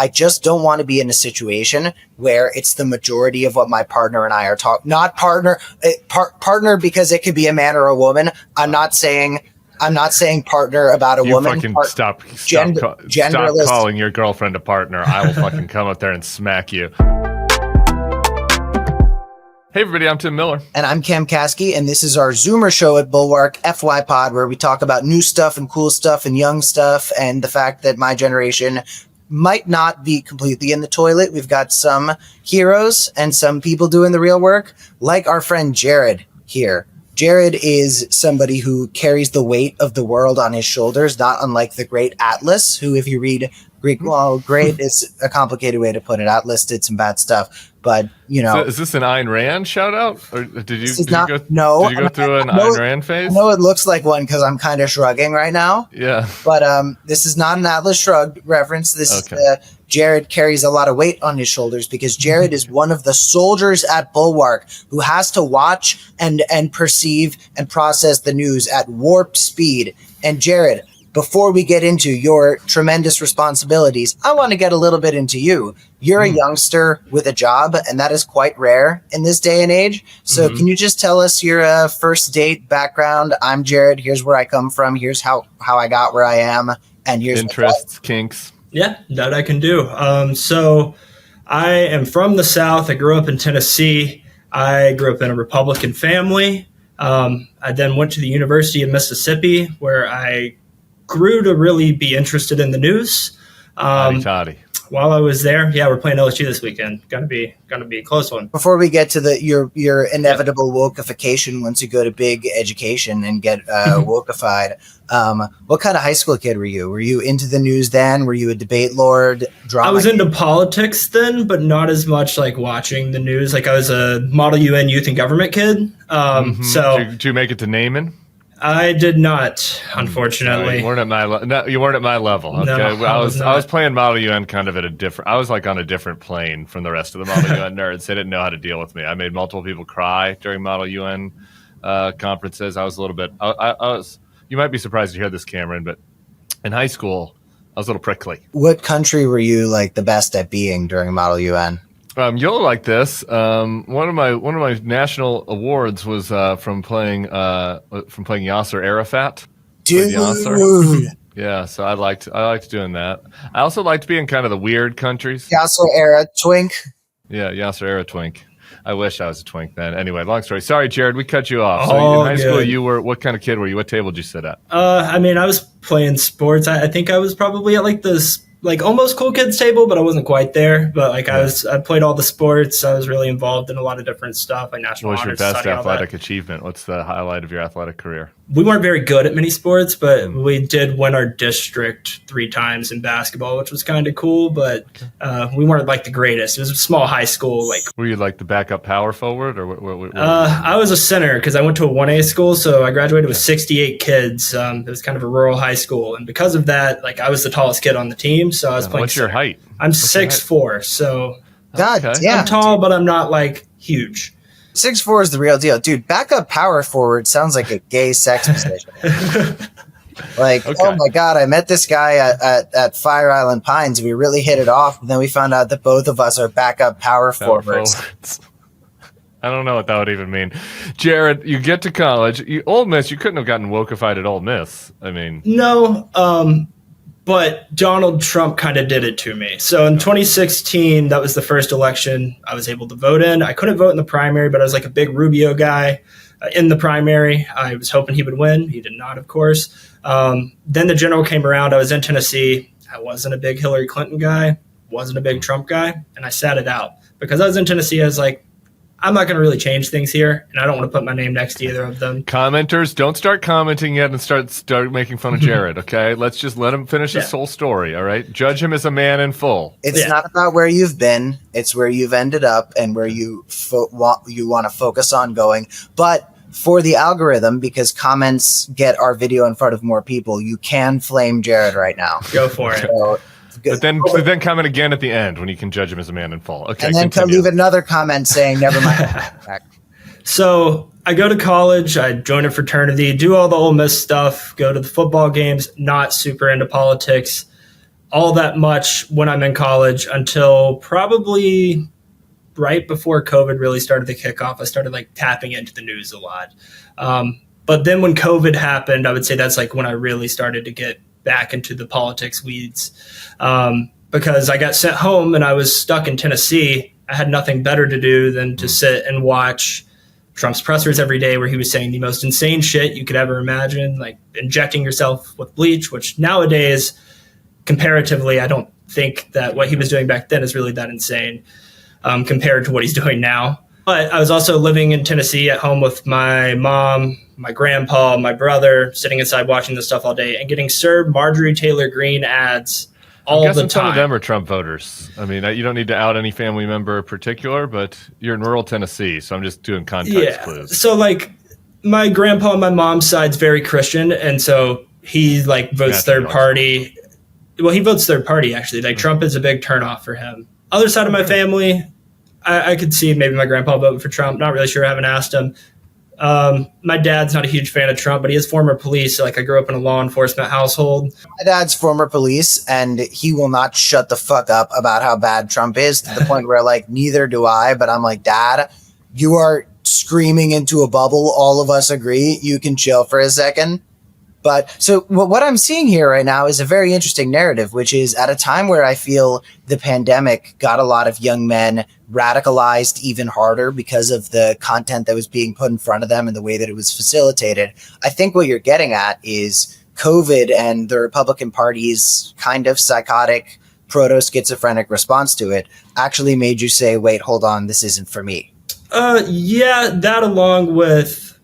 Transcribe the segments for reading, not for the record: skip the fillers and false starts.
I just don't want to be in a situation where it's the majority of what my partner and I are talking. Not partner, partner because it could be a man or a woman. I'm not saying partner about a woman. Fucking stop calling your girlfriend a partner. I will fucking come up there and smack you. Hey everybody, I'm Tim Miller. And I'm Cam Kasky, and this is our Zoomer show at Bulwark, FY Pod, where we talk about new stuff and cool stuff and young stuff and the fact that my generation might not be completely in the toilet. We've got some heroes and some people doing the real work, like our friend Jared here. Jared is somebody who carries the weight of the world on his shoulders, not unlike the great Atlas, who, if you read Greek, well, great is a complicated way to put it. Atlas did some bad stuff, but you know. So is this an Ayn Rand shout out? Or did you go through an Ayn Rand phase? I know it looks like one because I'm kind of shrugging right now. Yeah. But this is not an Atlas Shrugged reference. This is Jared carries a lot of weight on his shoulders because Jared is one of the soldiers at Bulwark who has to watch and perceive and process the news at warp speed. And Jared, before we get into your tremendous responsibilities, I want to get a little bit into you. You're a youngster with a job, and that is quite rare in this day and age. So can you just tell us your first date background? I'm Jared. Here's where I come from. Here's how I got where I am. And here's interests, kinks. Yeah, that I can do. So I am from the South. I grew up in Tennessee. I grew up in a Republican family. I then went to the University of Mississippi, where I grew to really be interested in the news. Toddy. While I was there, we're playing LSU this weekend. Gonna be a close one. Before we get to your inevitable wokeification, once you go to big education and get wokeified, what kind of high school kid were you? Were you into the news then? Were you a debate lord? Drama? I was into politics then, but not as much like watching the news. Like I was a Model UN youth and government kid. So did you make it to Naaman? I did not, unfortunately. You weren't at my level. Okay, No, I was playing Model UN kind of at a different. I was like on a different plane from the rest of the Model UN nerds. They didn't know how to deal with me. I made multiple people cry during Model UN conferences. I was a little bit. I was. You might be surprised to hear this, Cameron, but in high school, I was a little prickly. What country were you like the best at being during Model UN? You'll like this. One of my national awards was from playing Yasser Arafat. Dude. Yeah, so I liked doing that. I also liked being kind of the weird countries. Yasser era twink. Yeah, Yasser era twink. I wish I was a twink then. Anyway, long story. Sorry, Jared, we cut you off. So in high school, you were what kind of kid were you? What table did you sit at? I was playing sports. I think I was probably at like this almost cool kids table, but I wasn't quite there. But I played all the sports. I was really involved in a lot of different stuff, like national honors. What was your best athletic achievement? What's the highlight of your athletic career? We weren't very good at many sports, but we did win our district 3 times in basketball, which was kind of cool. But we weren't like the greatest. It was a small high school. Were you like the backup power forward, or what I was a center because I went to a 1A school, so I graduated with 68 kids. It was kind of a rural high school, and because of that, I was the tallest kid on the team. So I was playing. What's your height? I'm 6'4", so God damn, I'm tall, but I'm not huge. 6'4" is the real deal, dude. Backup power forward sounds like a gay sex position. Oh my God, I met this guy at Fire Island Pines. We really hit it off, and then we found out that both of us are backup power forwards. I don't know what that would even mean. Jared, you get to college. Ole Miss, you couldn't have gotten wokeified at Ole Miss. I mean, no. But Donald Trump kind of did it to me. So in 2016, that was the first election I was able to vote in. I couldn't vote in the primary, but I was like a big Rubio guy in the primary. I was hoping he would win. He did not, of course. Then the general came around. I was in Tennessee. I wasn't a big Hillary Clinton guy, wasn't a big Trump guy, and I sat it out. Because I was in Tennessee, I was like, I'm not going to really change things here, and I don't want to put my name next to either of them. Commenters, don't start commenting yet and start making fun of Jared, okay? Let's just let him finish his whole story, all right? Judge him as a man in full. It's not about where you've been. It's where you've ended up and where you want to focus on going. But for the algorithm, because comments get our video in front of more people, you can flame Jared right now. Go for it. So, but then comment again at the end when you can judge him as a man in full. Okay, and then leave another comment saying, never mind. So I go to college, I join a fraternity, do all the Ole Miss stuff, go to the football games, not super into politics. all that much when I'm in college until probably right before COVID really started to kick off. I started like tapping into the news a lot. But then when COVID happened, I would say that's like when I really started to get back into the politics weeds, because I got sent home and I was stuck in Tennessee. I had nothing better to do than to sit and watch Trump's pressers every day, where he was saying the most insane shit you could ever imagine, like injecting yourself with bleach, which nowadays, comparatively, I don't think that what he was doing back then is really that insane compared to what he's doing now. But I was also living in Tennessee at home with my mom, my grandpa, my brother, sitting inside watching this stuff all day and getting served Marjorie Taylor Greene ads all the time. Some of them are Trump voters. I mean, you don't need to out any family member in particular, but you're in rural Tennessee, so I'm just doing context clues. So like my grandpa on my mom's side's very Christian, and so he like votes third party. Well, he votes third party actually. Like Trump is a big turnoff for him. Other side of my family, I could see maybe my grandpa voting for Trump. Not really sure. I haven't asked him. My dad's not a huge fan of Trump, but he is former police. So like I grew up in a law enforcement household. My dad's former police, and he will not shut the fuck up about how bad Trump is, to the point where like neither do I. But I'm like, Dad, you are screaming into a bubble. All of us agree. You can chill for a second. But so what I'm seeing here right now is a very interesting narrative, which is at a time where I feel the pandemic got a lot of young men radicalized even harder because of the content that was being put in front of them and the way that it was facilitated. I think what you're getting at is COVID and the Republican Party's kind of psychotic proto-schizophrenic response to it actually made you say, wait, hold on, this isn't for me. Yeah, that along with,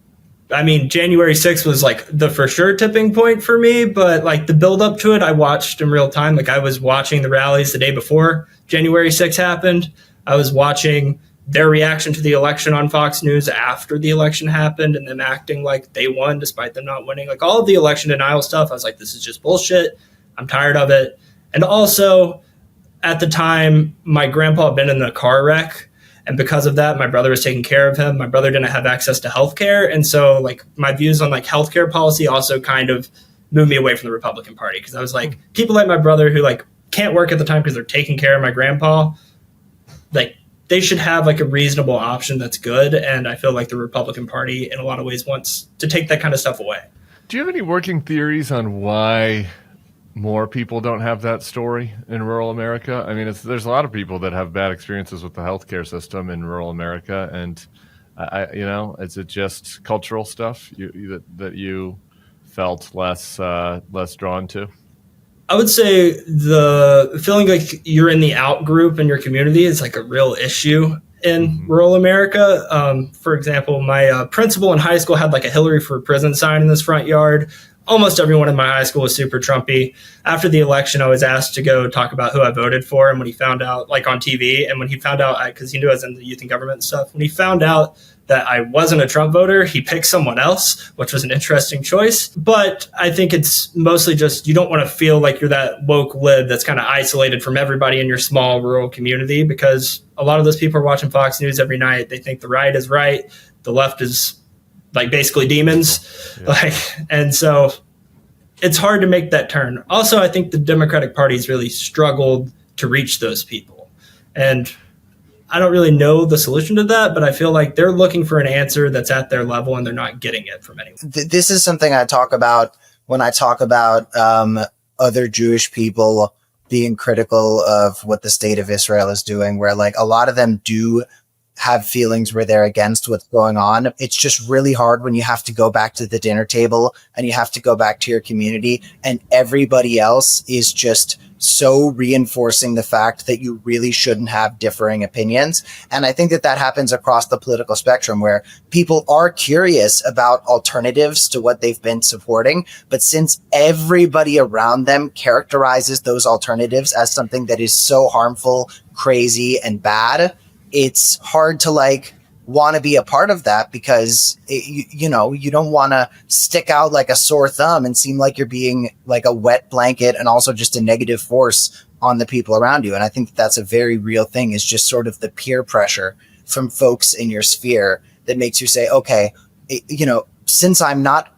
I mean, January 6th was like the for sure tipping point for me, but like the build up to it, I watched in real time. Like I was watching the rallies the day before January 6th happened. I was watching their reaction to the election on Fox News after the election happened and them acting like they won despite them not winning. Like all of the election denial stuff, I was like, this is just bullshit. I'm tired of it. And also at the time, my grandpa had been in a car wreck. And because of that, my brother was taking care of him. My brother didn't have access to healthcare. And so like my views on like healthcare policy also kind of moved me away from the Republican Party. Cause I was like, people like my brother who like can't work at the time because they're taking care of my grandpa, like they should have like a reasonable option that's good. And I feel like the Republican Party in a lot of ways wants to take that kind of stuff away. Do you have any working theories on why more people don't have that story in rural America? I mean, there's a lot of people that have bad experiences with the healthcare system in rural America, and is it just cultural stuff that you felt less drawn to? I would say the feeling like you're in the out group in your community is like a real issue in rural America. For example, my principal in high school had like a Hillary for Prison sign in his front yard. Almost everyone in my high school was super Trumpy. After the election, I was asked to go talk about who I voted for. And when he found out, like on TV, and when he found out, because he knew I was in the youth and government stuff, when he found out that I wasn't a Trump voter, he picked someone else, which was an interesting choice. But I think it's mostly just you don't want to feel like you're that woke lib that's kind of isolated from everybody in your small rural community, because a lot of those people are watching Fox News every night. They think the right is right, the left is like basically demons. Yeah. And so it's hard to make that turn. Also, I think the Democratic Party's really struggled to reach those people. And I don't really know the solution to that, but I feel like they're looking for an answer that's at their level and they're not getting it from anyone. This is something I talk about when I talk about other Jewish people being critical of what the state of Israel is doing, where like a lot of them do have feelings where they're against what's going on. It's just really hard when you have to go back to the dinner table and you have to go back to your community and everybody else is just so reinforcing the fact that you really shouldn't have differing opinions. And I think that happens across the political spectrum, where people are curious about alternatives to what they've been supporting. But since everybody around them characterizes those alternatives as something that is so harmful, crazy, and bad, it's hard to like want to be a part of that, because you don't want to stick out like a sore thumb and seem like you're being like a wet blanket and also just a negative force on the people around you. And I think that's a very real thing, is just sort of the peer pressure from folks in your sphere that makes you say, okay, since I'm not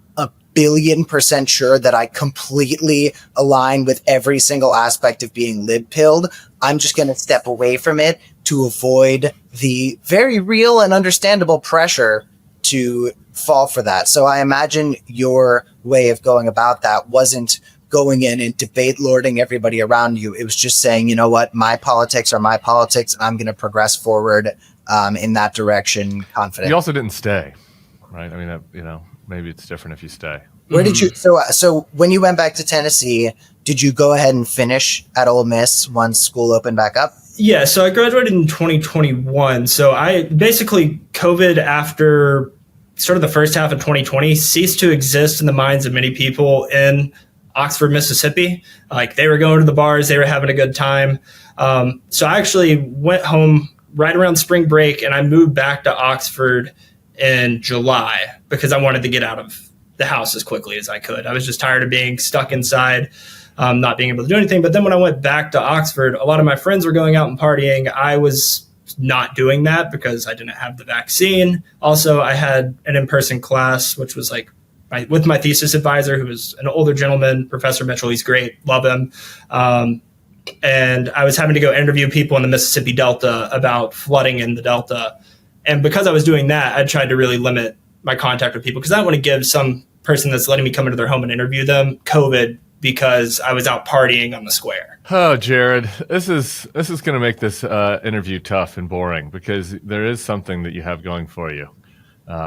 1,000,000,000% sure that I completely align with every single aspect of being lib-pilled, I'm just going to step away from it to avoid the very real and understandable pressure to fall for that. So I imagine your way of going about that wasn't going in and debate lording everybody around you. It was just saying, you know what, my politics are my politics, and I'm going to progress forward in that direction confident. You also didn't stay, right? I mean, maybe it's different if you stay. Where did you, so when you went back to Tennessee, did you go ahead and finish at Ole Miss once school opened back up? Yeah, so I graduated in 2021. So I basically, COVID after sort of the first half of 2020 ceased to exist in the minds of many people in Oxford, Mississippi. Like, they were going to the bars, they were having a good time. So I actually went home right around spring break, and I moved back to Oxford in July because I wanted to get out of the house as quickly as I could. I was just tired of being stuck inside, not being able to do anything. But then when I went back to Oxford, a lot of my friends were going out and partying. I was not doing that because I didn't have the vaccine. Also, I had an in-person class, which was like with my thesis advisor, who was an older gentleman, Professor Mitchell. He's great. Love him. And I was having to go interview people in the Mississippi Delta about flooding in the Delta. And because I was doing that, I tried to really limit my contact with people because I don't want to give some person that's letting me come into their home and interview them COVID because I was out partying on the square. Oh, Jared, this is going to make this interview tough and boring because there is something that you have going for you,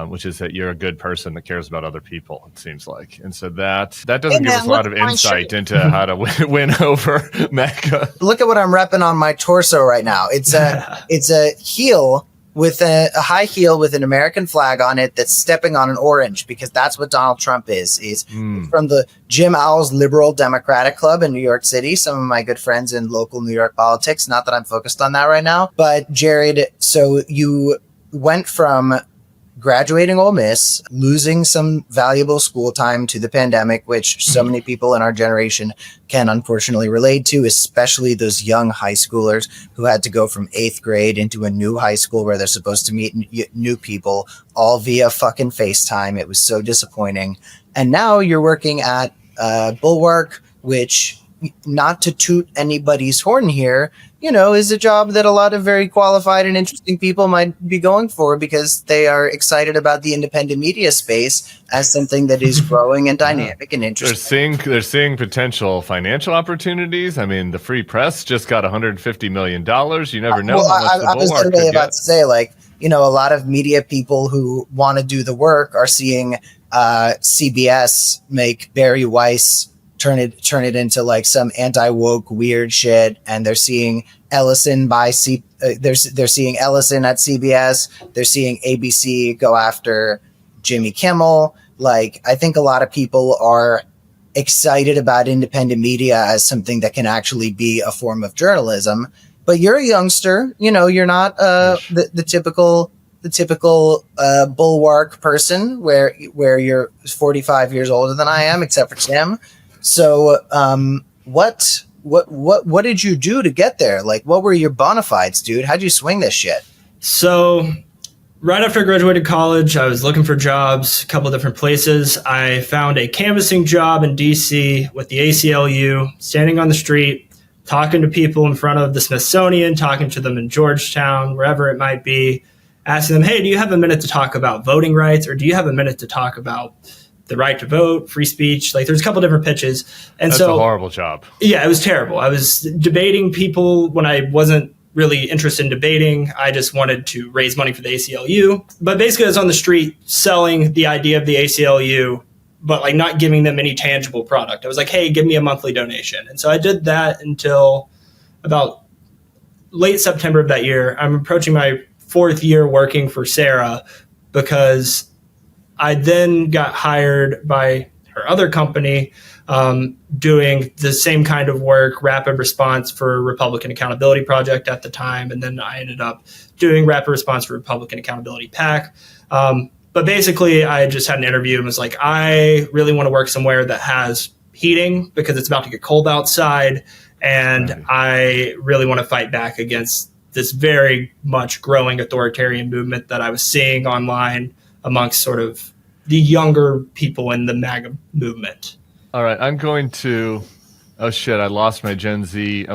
which is that you're a good person that cares about other people, it seems like. And so that doesn't give us a lot of insight into how to win over Mecca. Look at what I'm repping on my torso right now. It's a heel with a high heel with an American flag on it that's stepping on an orange, because that's what Donald Trump is. He's from the Jim Owls Liberal Democratic Club in New York City. Some of my good friends in local New York politics. Not that I'm focused on that right now. But Jared, so you went from graduating Ole Miss, losing some valuable school time to the pandemic, which so many people in our generation can unfortunately relate to, especially those young high schoolers who had to go from 8th grade into a new high school where they're supposed to meet new people all via fucking FaceTime. It was so disappointing. And now you're working at Bulwark, which, not to toot anybody's horn here, is a job that a lot of very qualified and interesting people might be going for because they are excited about the independent media space as something that is growing and dynamic and interesting. They're seeing potential financial opportunities. I mean, the Free Press just got $150 million. You never know. I was literally about to say, a lot of media people who want to do the work are seeing CBS make Barry Weiss turn it into like some anti-woke weird shit, and they're seeing Ellison they're seeing Ellison at CBS, they're seeing ABC go after Jimmy Kimmel. Like, I think a lot of people are excited about independent media as something that can actually be a form of journalism. But you're a youngster, you're not the typical Bulwark person where you're 45 years older than I am, except for Tim. So, what did you do to get there? Like, what were your bona fides, dude? How'd you swing this shit? So, right after I graduated college, I was looking for jobs, a couple of different places. I found a canvassing job in DC with the ACLU, standing on the street, talking to people in front of the Smithsonian, talking to them in Georgetown, wherever it might be, asking them, hey, do you have a minute to talk about voting rights? Or do you have a minute to talk about the right to vote, free speech? Like, there's a couple different pitches. And That's a horrible job. Yeah, it was terrible. I was debating people when I wasn't really interested in debating. I just wanted to raise money for the ACLU. But basically, I was on the street selling the idea of the ACLU, but like not giving them any tangible product. I was like, hey, give me a monthly donation. And so I did that until about late September of that year. I'm approaching my 4th year working for Sarah because I then got hired by her other company doing the same kind of work, rapid response for Republican Accountability Project at the time. And then I ended up doing rapid response for Republican Accountability PAC. But basically, I just had an interview and was like, I really want to work somewhere that has heating because it's about to get cold outside. And I really want to fight back against this very much growing authoritarian movement that I was seeing online amongst sort of the younger people in the MAGA movement. All right, I'm going to. Oh shit! I lost my Gen Z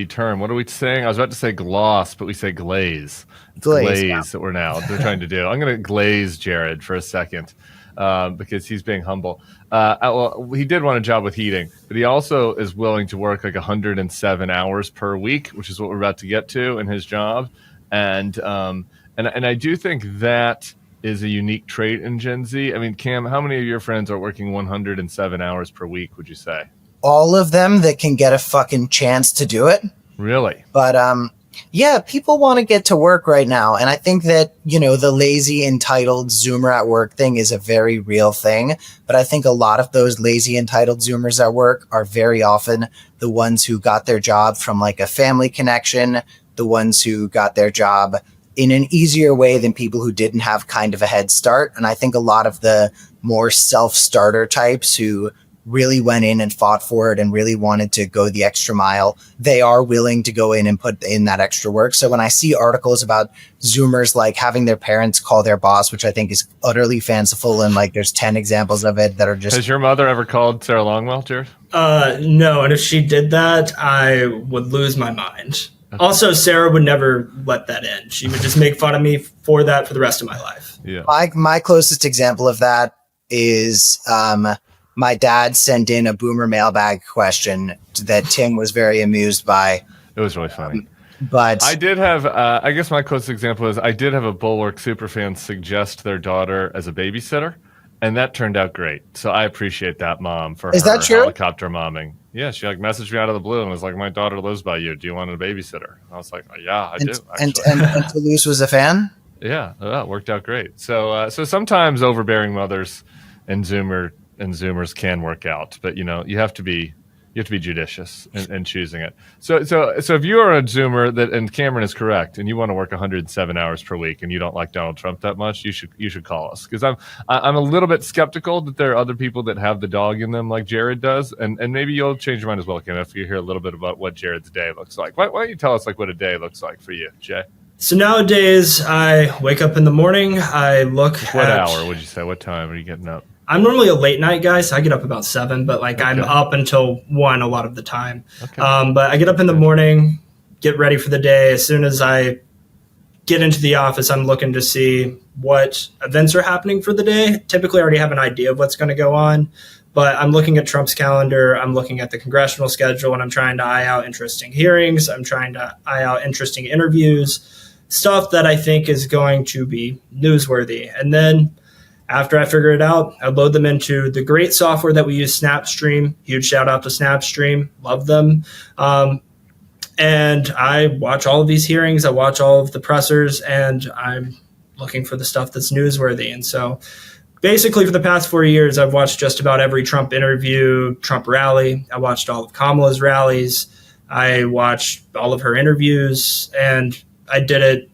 term. What are we saying? I was about to say gloss, but we say glaze. It's glaze that they're trying to do. I'm going to glaze Jared for a second because he's being humble. Well, he did want a job with heating, but he also is willing to work like 107 hours per week, which is what we're about to get to in his job. And I do think that is a unique trait in Gen Z. I mean, Cam, how many of your friends are working 107 hours per week, would you say? All of them that can get a fucking chance to do it. Really? But yeah, people want to get to work right now. And I think that, the lazy, entitled Zoomer at work thing is a very real thing. But I think a lot of those lazy, entitled Zoomers at work are very often the ones who got their job from like a family connection, the ones who got their job in an easier way than people who didn't have kind of a head start. And I think a lot of the more self-starter types who really went in and fought for it and really wanted to go the extra mile, they are willing to go in and put in that extra work. So when I see articles about Zoomers like having their parents call their boss, which I think is utterly fanciful, and like there's 10 examples of it that are just... Has your mother ever called Sarah Longwell, Jared? No, and if she did that, I would lose my mind. Okay. Also, Sarah would never let that in. She would just make fun of me for that for the rest of my life. Yeah. My closest example of that is... my dad sent in a boomer mailbag question that Tim was very amused by. It was really funny. But I did have, I guess my closest example is I did have a Bulwark superfan suggest their daughter as a babysitter, and that turned out great. So I appreciate that mom for her helicopter momming. Yeah, she like messaged me out of the blue and was like, "My daughter lives by you. Do you want a babysitter?" And I was like, "Yeah, I do." And Toulouse was a fan? Yeah, it worked out great. So sometimes overbearing mothers and Zoomers can work out, but you have to be judicious in choosing it. So if you are a Zoomer and Cameron is correct, and you want to work 107 hours per week, and you don't like Donald Trump that much, you should call us, because I'm a little bit skeptical that there are other people that have the dog in them like Jared does, and maybe you'll change your mind as well, Cam, if you hear a little bit about what Jared's day looks like. Why don't you tell us like what a day looks like for you, Jay? So nowadays, I wake up in the morning. I look What hour would you say? What time are you getting up? I'm normally a late night guy, so I get up about 7, but like I'm up until 1 a lot of the time. Okay. But I get up in the morning, get ready for the day. As soon as I get into the office, I'm looking to see what events are happening for the day. Typically, I already have an idea of what's going to go on, but I'm looking at Trump's calendar. I'm looking at the congressional schedule, and I'm trying to eye out interesting hearings. I'm trying to eye out interesting interviews, stuff that I think is going to be newsworthy. And then after I figure it out, I load them into the great software that we use, Snapstream. Huge shout out to Snapstream. Love them. And I watch all of these hearings. I watch all of the pressers, and I'm looking for the stuff that's newsworthy. And so basically for the past 4 years, I've watched just about every Trump interview, Trump rally. I watched all of Kamala's rallies. I watched all of her interviews, and I did it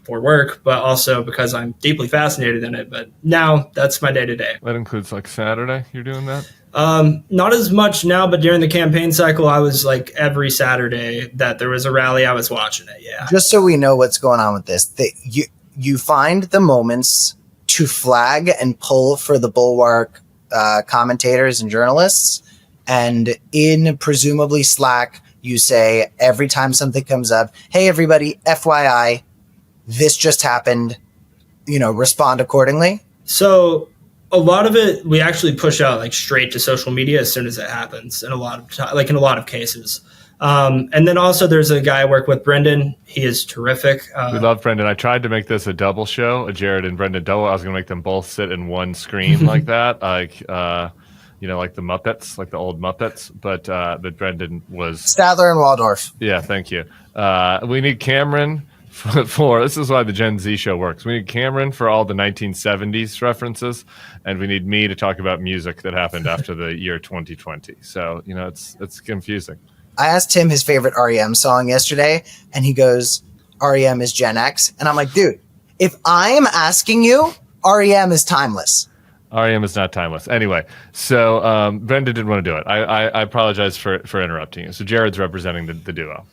for work, but also because I'm deeply fascinated in it. But now that's my day to day. That includes like Saturday. You're doing that? Not as much now, but during the campaign cycle, I was like every Saturday that there was a rally, I was watching it. Yeah. Just so we know what's going on with this, you find the moments to flag and pull for the Bulwark commentators and journalists, and in presumably Slack, you say every time something comes up, "Hey everybody, FYI, this just happened," respond accordingly. So a lot of it, we actually push out like straight to social media as soon as it happens in a lot of cases. And then also there's a guy I work with, Brendan. He is terrific. We love Brendan. I tried to make this a double show, a Jared and Brendan double. I was going to make them both sit in one screen like that. Like the Muppets, like the old Muppets. But Brendan was... Statler and Waldorf. Yeah, thank you. We need Cameron for this is why the Gen Z show works. We need Cameron for all the 1970s references, and we need me to talk about music that happened after the year 2020. So, it's confusing. I asked him his favorite REM song yesterday, and he goes, REM is Gen X. And I'm like, dude, if I am asking you, REM is timeless. REM is not timeless. Anyway, so Brendan didn't want to do it. I apologize for interrupting you. So Jared's representing the duo.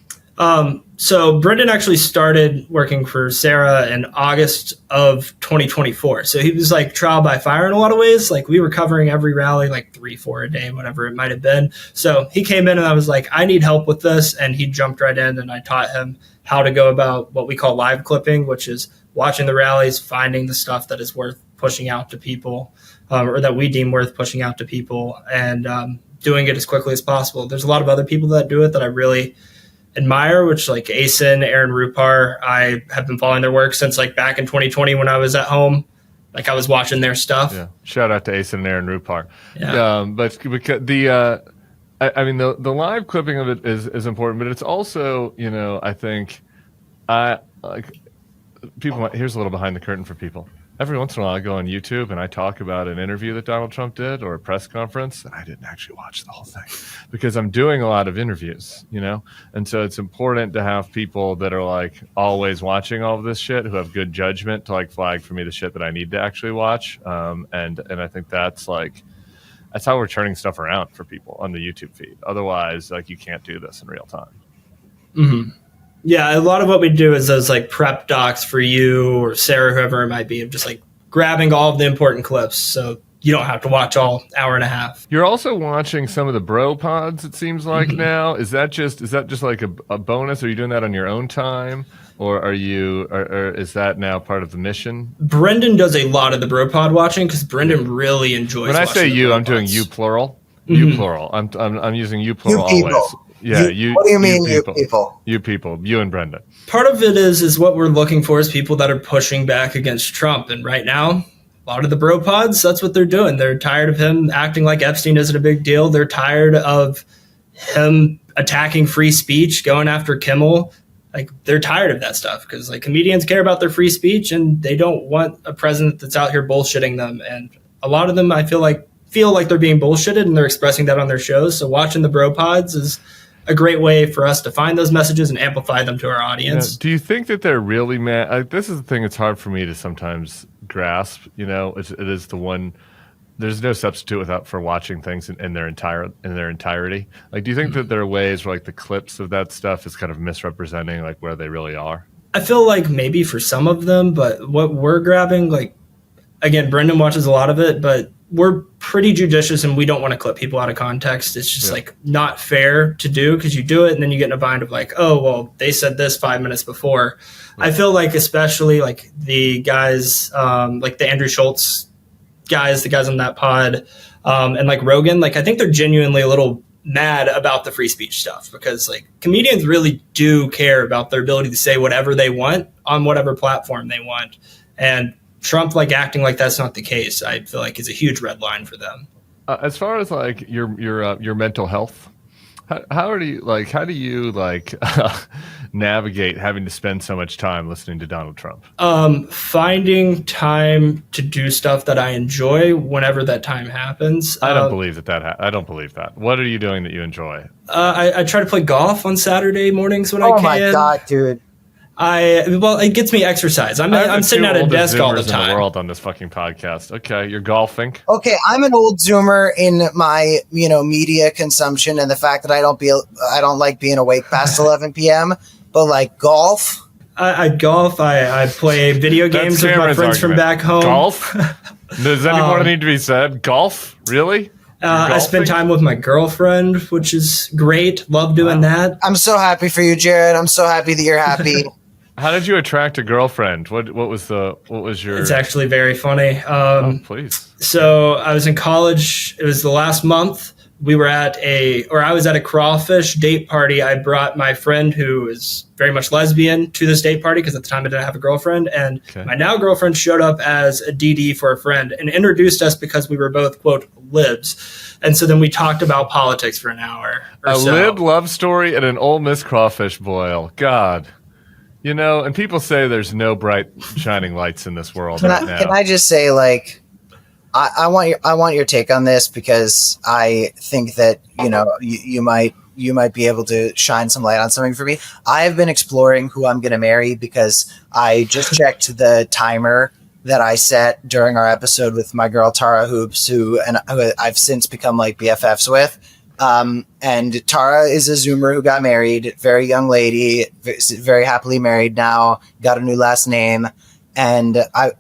So Brendan actually started working for Sarah in August of 2024. So he was like trial by fire in a lot of ways. Like we were covering every rally, like 3-4 a day, whatever it might have been. So he came in and I was like, I need help with this. And he jumped right in and I taught him how to go about what we call live clipping, which is watching the rallies, finding the stuff that is worth pushing out to people, or that we deem worth pushing out to people, and doing it as quickly as possible. There's a lot of other people that do it that I really admire, which like Asen, Aaron Rupar, I have been following their work since like back in 2020 when I was at home. Like I was watching their stuff. Yeah. Shout out to Asen and Aaron Rupar. Yeah. But because the live clipping of it is important, but it's also, I think people, here's a little behind the curtain for people. Every once in a while I go on YouTube and I talk about an interview that Donald Trump did or a press conference, and I didn't actually watch the whole thing because I'm doing a lot of interviews, and so it's important to have people that are like always watching all of this shit who have good judgment to like flag for me the shit that I need to actually watch. And I think that's how we're turning stuff around for people on the YouTube feed. Otherwise, like you can't do this in real time. Mm-hmm. Yeah, a lot of what we do is those like prep docs for you or Sarah, whoever it might be, of just like grabbing all of the important clips so you don't have to watch all hour and a half. You're also watching some of the bro pods, it seems like now. Is that just like a bonus? Are you doing that on your own time? Or or is that now part of the mission? Brendan does a lot of the bro pod watching because Brendan really enjoys. When I say you, I'm doing you plural. You plural. I'm using you plural always. Yeah, what do you mean, you people? You people, you and Brendan. Part of it is what we're looking for is people that are pushing back against Trump. And right now, a lot of the bro pods, that's what they're doing. They're tired of him acting like Epstein isn't a big deal. They're tired of him attacking free speech, going after Kimmel. Like, they're tired of that stuff because like comedians care about their free speech and they don't want a president that's out here bullshitting them. And a lot of them, I feel like they're being bullshitted and they're expressing that on their shows. So watching the bro pods is a great way for us to find those messages and amplify them to our audience. Yeah. Do you think that they're really mad? This is the thing it's hard for me to sometimes grasp. It is the one. There's no substitute for watching things in their entirety. Like, do you think that there are ways where like the clips of that stuff is kind of misrepresenting like where they really are? I feel like maybe for some of them, but what we're grabbing, like, again, Brendan watches a lot of it, but we're pretty judicious and we don't want to clip people out of context. It's just like not fair to do because you do it and then you get in a bind of like, oh, well, they said this 5 minutes before. Right. I feel like especially like the guys, like the Andrew Schultz guys, the guys on that pod, and like Rogan, like I think they're genuinely a little mad about the free speech stuff because like comedians really do care about their ability to say whatever they want on whatever platform they want. And Trump like acting like that's not the case, I feel like is a huge red line for them. As far as like your mental health, how do you navigate having to spend so much time listening to Donald Trump? Finding time to do stuff that I enjoy whenever that time happens. I don't believe that. I don't believe that. What are you doing that you enjoy? I try to play golf on Saturday mornings when I can. Oh my God, dude. It gets me exercise. I'm sitting at a desk all the time. In the world on this fucking podcast. Okay, you're golfing. Okay, I'm an old zoomer in my media consumption and the fact that I don't like being awake past 11 p.m. But like golf, I golf. I play video games with my friends from back home. Golf. Does any more need to be said? Golf, really? I spend time with my girlfriend, which is great. Love doing that. I'm so happy for you, Jared. I'm so happy that you're happy. How did you attract a girlfriend? What was your? It's actually very funny. Please. So I was in college. It was the last month. I was at a crawfish date party. I brought my friend who is very much lesbian to this date party because at the time I didn't have a girlfriend. And my now girlfriend showed up as a DD for a friend and introduced us because we were both, quote, libs. And so then we talked about politics for an hour or so. A lib love story and an Ole Miss crawfish boil. God. And people say there's no bright shining lights in this world now. Can I just say, like, I want your take on this because I think that you might be able to shine some light on something for me. I have been exploring who I'm going to marry because I just checked the timer that I set during our episode with my girl Tara Hoops, who I've since become like BFFs with. And Tara is a Zoomer who got married, very young lady, very happily married now, got a new last name. And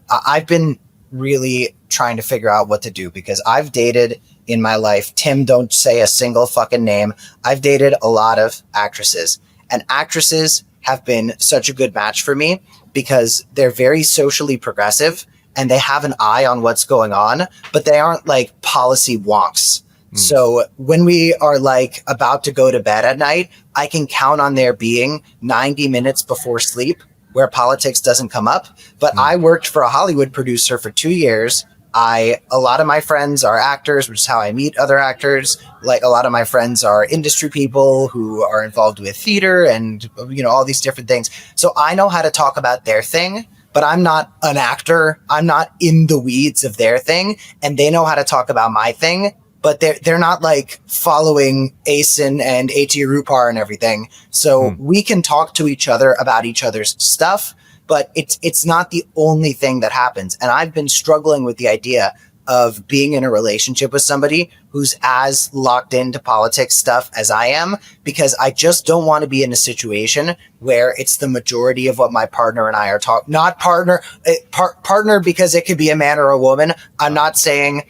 I've been really trying to figure out what to do because I've dated in my life. Tim, don't say a single fucking name. I've dated a lot of actresses, and actresses have been such a good match for me because they're very socially progressive and they have an eye on what's going on, but they aren't like policy wonks. So when we are like about to go to bed at night, I can count on there being 90 minutes before sleep where politics doesn't come up. But I worked for a Hollywood producer for 2 years. A lot of my friends are actors, which is how I meet other actors. Like a lot of my friends are industry people who are involved with theater and, you know, all these different things. So I know how to talk about their thing, but I'm not an actor. I'm not in the weeds of their thing. And they know how to talk about my thing, but they're not like following ASIN and AT Rupar and everything. So we can talk to each other about each other's stuff, but it's not the only thing that happens. And I've been struggling with the idea of being in a relationship with somebody who's as locked into politics stuff as I am, because I just don't want to be in a situation where it's the majority of what my partner and I are talking. Not partner, partner because it could be a man or a woman. I'm not saying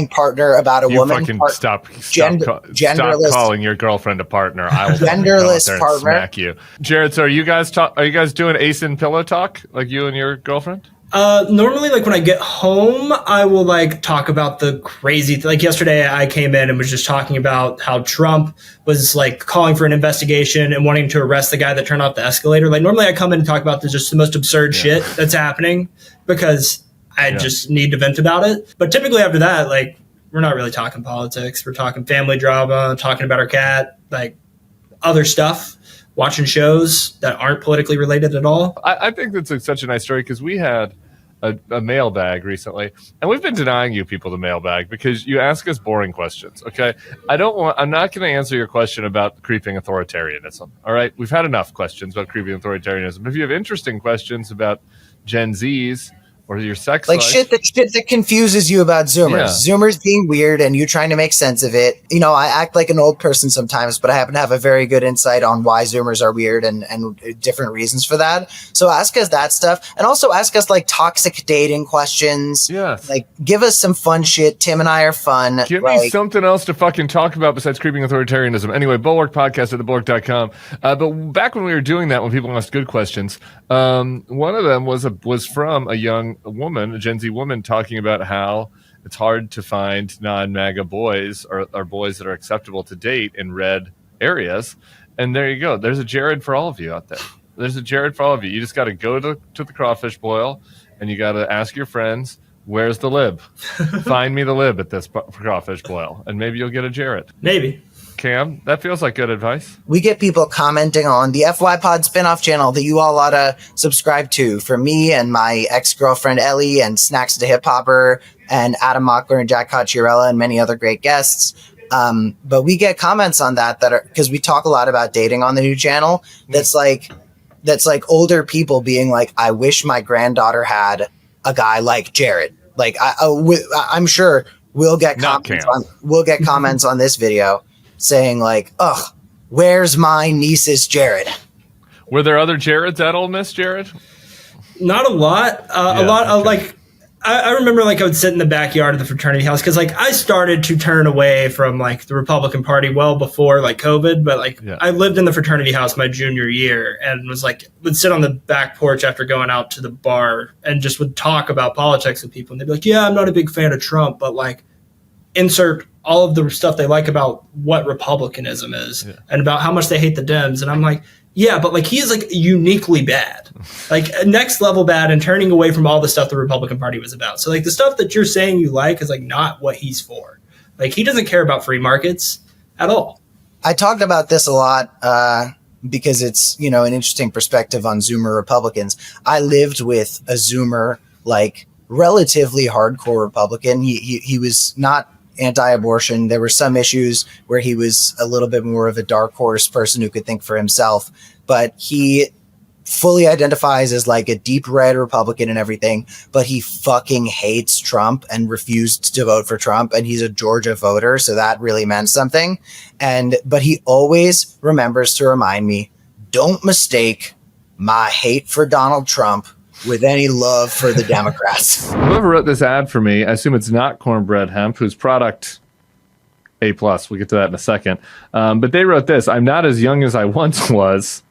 partner about a woman. Fucking stop genderless, calling your girlfriend a partner. I will genderless partner. Smack you, Jared. So are you guys doing ASIN pillow talk like you and your girlfriend? Normally, like when I get home, I will like talk about the crazy. Like yesterday, I came in and was just talking about how Trump was like calling for an investigation and wanting to arrest the guy that turned off the escalator. Like normally, I come in and talk about just the most absurd shit that's happening because I just need to vent about it. But typically after that, like, we're not really talking politics. We're talking family drama, talking about our cat, like other stuff, watching shows that aren't politically related at all. I think that's such a nice story because we had a mailbag recently, and we've been denying you people the mailbag because you ask us boring questions, okay? I'm not going to answer your question about creeping authoritarianism, all right? We've had enough questions about creeping authoritarianism. If you have interesting questions about Gen Zs, or your sex like life. shit that confuses you about Zoomers. Zoomers being weird and you trying to make sense of it. You know, I act like an old person sometimes, but I happen to have a very good insight on why Zoomers are weird and different reasons for that. So ask us that stuff, and also ask us like toxic dating questions. Yes. Like give us some fun shit. Tim and I are fun. Give me something else to fucking talk about besides creeping authoritarianism. Anyway, Bulwark podcast at thebulwark.com. But back when we were doing that, when people asked good questions, one of them was from a woman, a Gen Z woman, talking about how it's hard to find non-MAGA boys or boys that are acceptable to date in red areas. And there you go. There's a Jared for all of you out there. There's a Jared for all of you. You just got to go to the crawfish boil and you got to ask your friends, where's the lib? Find me the lib at this crawfish boil. And maybe you'll get a Jared. Maybe. Cam, that feels like good advice. We get people commenting on the FY Pod spinoff channel that you all ought to subscribe to. For me and my ex-girlfriend Ellie and Snacks the Hip Hopper and Adam Mockler and Jack Cocciarella and many other great guests. But we get comments on that are because we talk a lot about dating on the new channel. That's like older people being like, I wish my granddaughter had a guy like Jared. Like I'm sure we'll get comments on this video saying like, ugh, where's my niece's Jared? Were there other Jareds at Ole Miss, Jared? Not a lot. I remember like I would sit in the backyard of the fraternity house because like I started to turn away from like the Republican Party well before like COVID, but like I lived in the fraternity house my junior year and was like would sit on the back porch after going out to the bar and just would talk about politics with people, and they'd be like, yeah, I'm not a big fan of Trump, but like insert all of the stuff they like about what Republicanism is and about how much they hate the Dems. And I'm like, yeah, but like he is like uniquely bad, like next level bad, and turning away from all the stuff the Republican Party was about. So like the stuff that you're saying you like is like not what he's for. Like he doesn't care about free markets at all. I talked about this a lot because it's, you know, an interesting perspective on Zoomer Republicans. I lived with a Zoomer, like relatively hardcore Republican. He was not anti-abortion. There were some issues where he was a little bit more of a dark horse person who could think for himself, but he fully identifies as like a deep red Republican and everything, but he fucking hates Trump and refused to vote for Trump. And he's a Georgia voter. So that really meant something. But he always remembers to remind me, don't mistake my hate for Donald Trump with any love for the Democrats. Whoever wrote this ad for me, I assume it's not Cornbread Hemp, whose product A+. We'll get to that in a second. But they wrote this: I'm not as young as I once was.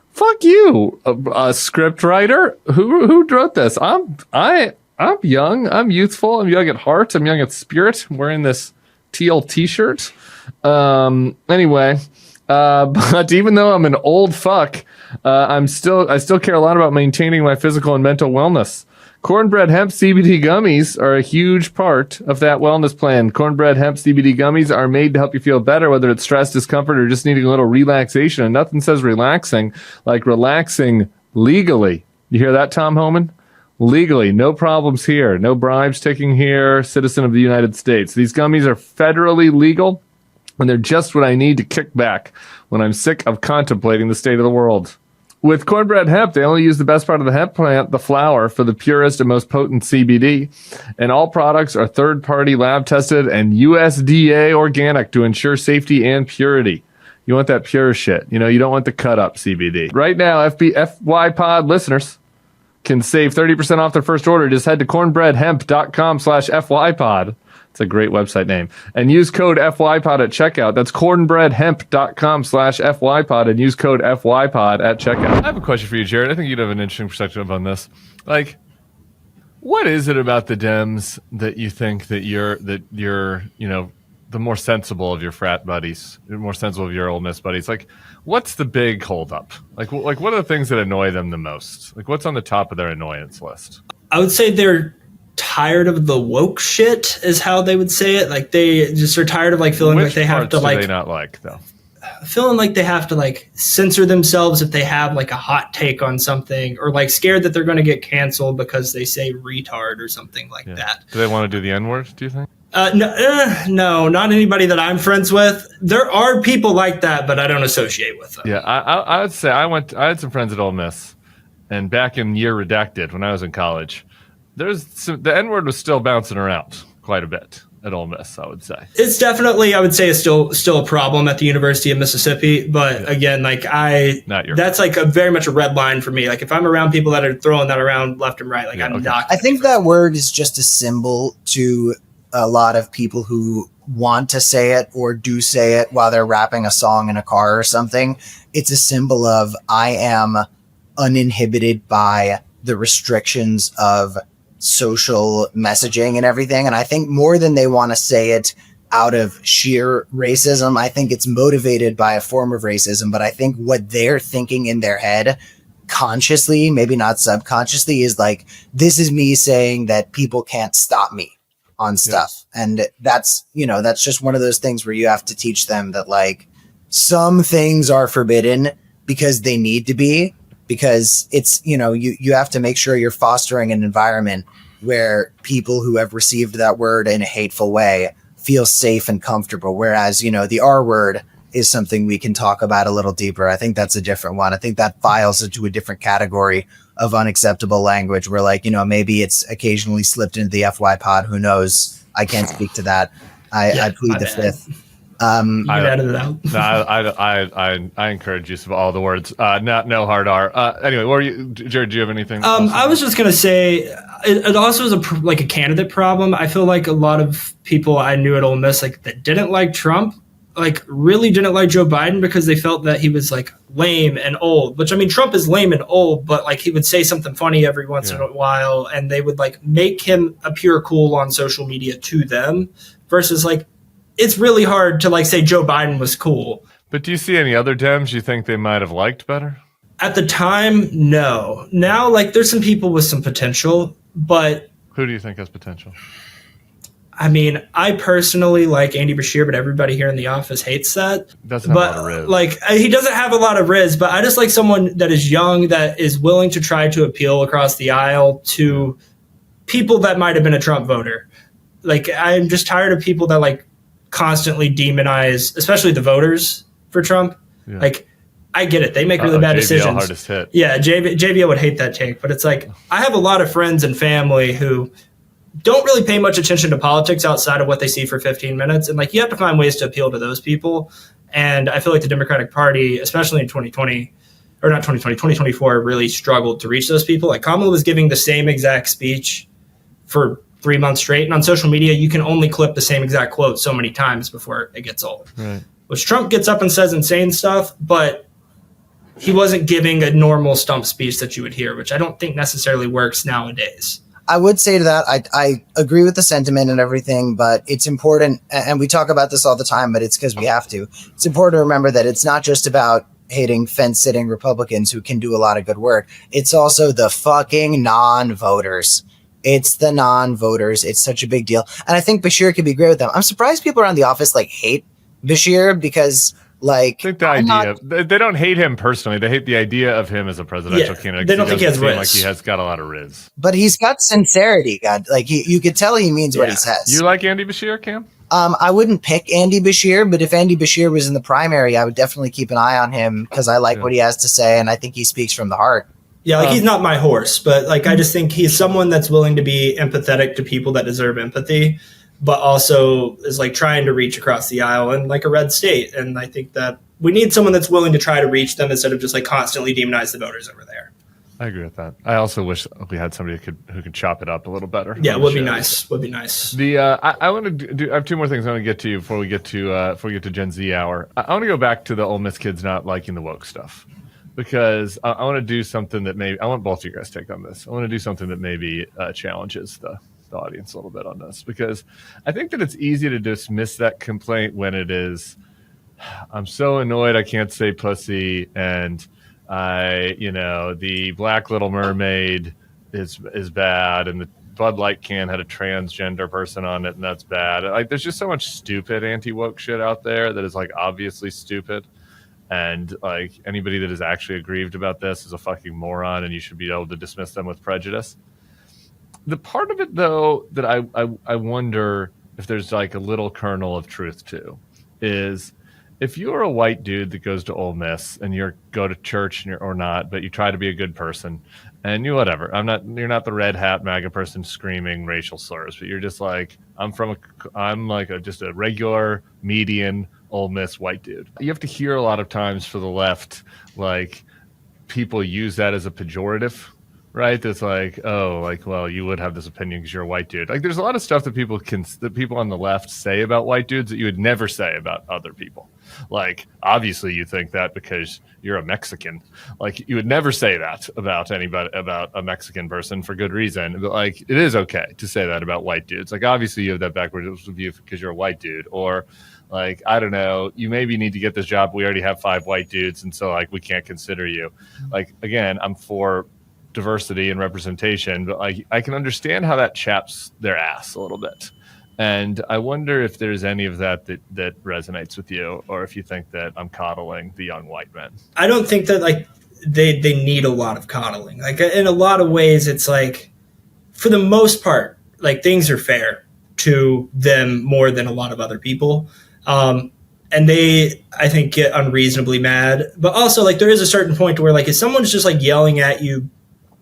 Fuck you, a script writer. Who wrote this? I'm young. I'm youthful. I'm young at heart. I'm young at spirit. I'm wearing this teal T-shirt. Anyway, but even though I'm an old fuck, I still care a lot about maintaining my physical and mental wellness. Cornbread hemp CBD gummies are a huge part of that wellness plan. Cornbread hemp CBD gummies are made to help you feel better, whether it's stress, discomfort, or just needing a little relaxation. And nothing says relaxing like relaxing legally. You hear that, Tom Homan? Legally, no problems here. No bribes taking here. Citizen of the United States. These gummies are federally legal, and they're just what I need to kick back when I'm sick of contemplating the state of the world. With Cornbread Hemp, they only use the best part of the hemp plant, the flower, for the purest and most potent CBD. And all products are third-party lab-tested and USDA organic to ensure safety and purity. You want that pure shit. You don't want the cut-up CBD. Right now, FY Pod listeners can save 30% off their first order. Just head to cornbreadhemp.com/FYPod. It's a great website name. And use code FYPod at checkout. That's cornbreadhemp.com/FYPod and use code FYPod at checkout. I have a question for you, Jared. I think you'd have an interesting perspective on this. Like, what is it about the Dems that you think that you're the more sensible of your frat buddies, the more sensible of your Ole Miss buddies? Like, what's the big holdup? Like what are the things that annoy them the most? Like, what's on the top of their annoyance list? I would say they're tired of the woke shit, is how they would say it. Like, they just are tired of like feeling like they have to like. They not like though. Feeling like they have to like censor themselves if they have like a hot take on something, or like scared that they're going to get canceled because they say retard or something like that. Do they want to do the N-word, do you think? No, not anybody that I'm friends with. There are people like that, but I don't associate with them. Yeah, I would say I had some friends at Ole Miss, and back in year redacted when I was in college, the N-word was still bouncing around quite a bit at Ole Miss, I would say. It's definitely, I would say, is still a problem at the University of Mississippi. But again, like that's like very much a red line for me. Like, if I'm around people that are throwing that around left and right, like I'm not. I think that word is just a symbol to a lot of people who want to say it or do say it while they're rapping a song in a car or something. It's a symbol of, I am uninhibited by the restrictions of social messaging and everything. And I think more than they want to say it out of sheer racism, I think it's motivated by a form of racism. But I think what they're thinking in their head consciously, maybe not subconsciously, is like, this is me saying that people can't stop me on stuff. Yeah. And that's just one of those things where you have to teach them that like some things are forbidden because they need to be, because it's, you have to make sure you're fostering an environment where people who have received that word in a hateful way feel safe and comfortable. Whereas, the R word is something we can talk about a little deeper. I think that's a different one. I think that files into a different category of unacceptable language where, like, maybe it's occasionally slipped into the FY pod. Who knows? I can't speak to that. I plead the fifth. I edited it out. I encourage use of all the words. No hard R. Anyway, what are you, Jared? Do you have anything? I was just gonna say it also is a candidate problem. I feel like a lot of people I knew at Ole Miss that didn't like Trump, really didn't like Joe Biden because they felt that he was lame and old. Which, I mean, Trump is lame and old, but he would say something funny every once in a while, and they would make him appear cool on social media to them. Versus it's really hard to say Joe Biden was cool. But do you see any other Dems you think they might have liked better? At the time, no. Now, there's some people with some potential, but... Who do you think has potential? I mean, I personally like Andy Bashir, but everybody here in the office hates that. Doesn't have a lot of riz. He doesn't have a lot of riz, but I just like someone that is young, that is willing to try to appeal across the aisle to people that might have been a Trump voter. I'm just tired of people that constantly demonize, especially the voters for Trump. Yeah. I get it. They make really bad JVL decisions. Hardest hit. Yeah, JVL would hate that take. But it's like, I have a lot of friends and family who don't really pay much attention to politics outside of what they see for 15 minutes. And like, you have to find ways to appeal to those people. And I feel like the Democratic Party, especially in 2024, really struggled to reach those people. Like, Kamala was giving the same exact speech for 3 months straight. And on social media, you can only clip the same exact quote so many times before it gets old. Right. Which Trump gets up and says insane stuff, but he wasn't giving a normal stump speech that you would hear, which I don't think necessarily works nowadays. I would say to that, I agree with the sentiment and everything, but it's important, and we talk about this all the time, but it's because we have to. It's important to remember that it's not just about hating fence-sitting Republicans who can do a lot of good work. It's also the fucking non-voters. It's the non-voters. It's such a big deal. And I think Bashir could be great with them. I'm surprised people around the office hate Bashir because I think they don't hate him personally. They hate the idea of him as a presidential candidate. They don't think he has riz. Like he has got a lot of riz. But he's got sincerity. You could tell he means what he says. You like Andy Bashir, Cam? I wouldn't pick Andy Bashir, but if Andy Bashir was in the primary, I would definitely keep an eye on him because I like what he has to say, and I think he speaks from the heart. Yeah, he's not my horse, but I just think he's someone that's willing to be empathetic to people that deserve empathy, but also is trying to reach across the aisle in a red state. And I think that we need someone that's willing to try to reach them instead of just constantly demonize the voters over there. I agree with that. I also wish we had somebody who could chop it up a little better. Yeah, would be nice. Would be nice. I want to do. I have two more things I want to get to before we get to Gen Z hour. I want to go back to the Ole Miss kids not liking the woke stuff because I want to do something that maybe I want both of you guys to take on this. I want to do something that maybe challenges the audience a little bit on this because I think that it's easy to dismiss that complaint when it is, I'm so annoyed I can't say pussy and the Black Little Mermaid is bad and the Bud Light can had a transgender person on it and that's bad. There's just so much stupid anti-woke shit out there that is obviously stupid. And anybody that is actually aggrieved about this is a fucking moron and you should be able to dismiss them with prejudice. The part of it, though, that I wonder if there's a little kernel of truth to is if you're a white dude that goes to Ole Miss and you go to church or not, but you try to be a good person and you're not the red hat MAGA person screaming racial slurs, but you're just I'm just a regular median Ole Miss white dude. You have to hear a lot of times for the left, people use that as a pejorative. Right, that's well, you would have this opinion because you're a white dude. There's a lot of stuff that people on the left say about white dudes that you would never say about other people. Obviously, you think that because you're a Mexican. You would never say that about anybody, about a Mexican person for good reason. But it is okay to say that about white dudes. Obviously, you have that backwards view because you're a white dude, or I don't know, you maybe need to get this job. We already have 5 white dudes, and so we can't consider you. Again, I'm for diversity and representation, but I can understand how that chaps their ass a little bit. And I wonder if there's any of that resonates with you, or if you think that I'm coddling the young white men. I don't think that they need a lot of coddling. In a lot of ways, it's for the most part, things are fair to them more than a lot of other people. And they, I think, get unreasonably mad. But also, there is a certain point where, if someone's just, yelling at you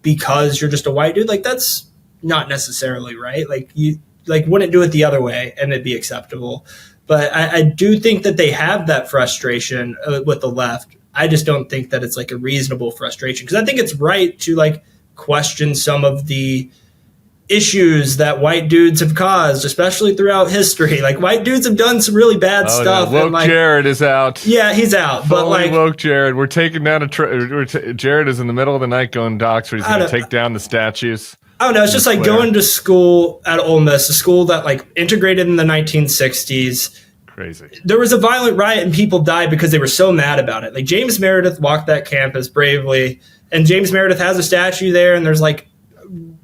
because you're just a white dude, that's not necessarily right. You wouldn't do it the other way and it'd be acceptable. But I do think that they have that frustration with the left. I just don't think that it's a reasonable frustration because I think it's right to question some of the issues that white dudes have caused, especially throughout history. White dudes have done some really bad stuff. No. Woke Jared is out. Yeah, he's out. Fully woke Jared. We're taking down Jared is in the middle of the night going to Oxford. He's going to take down the statues. I don't know. It's just going to school at Ole Miss, a school that integrated in the 1960s. Crazy. There was a violent riot and people died because they were so mad about it. James Meredith walked that campus bravely, and James Meredith has a statue there, and there's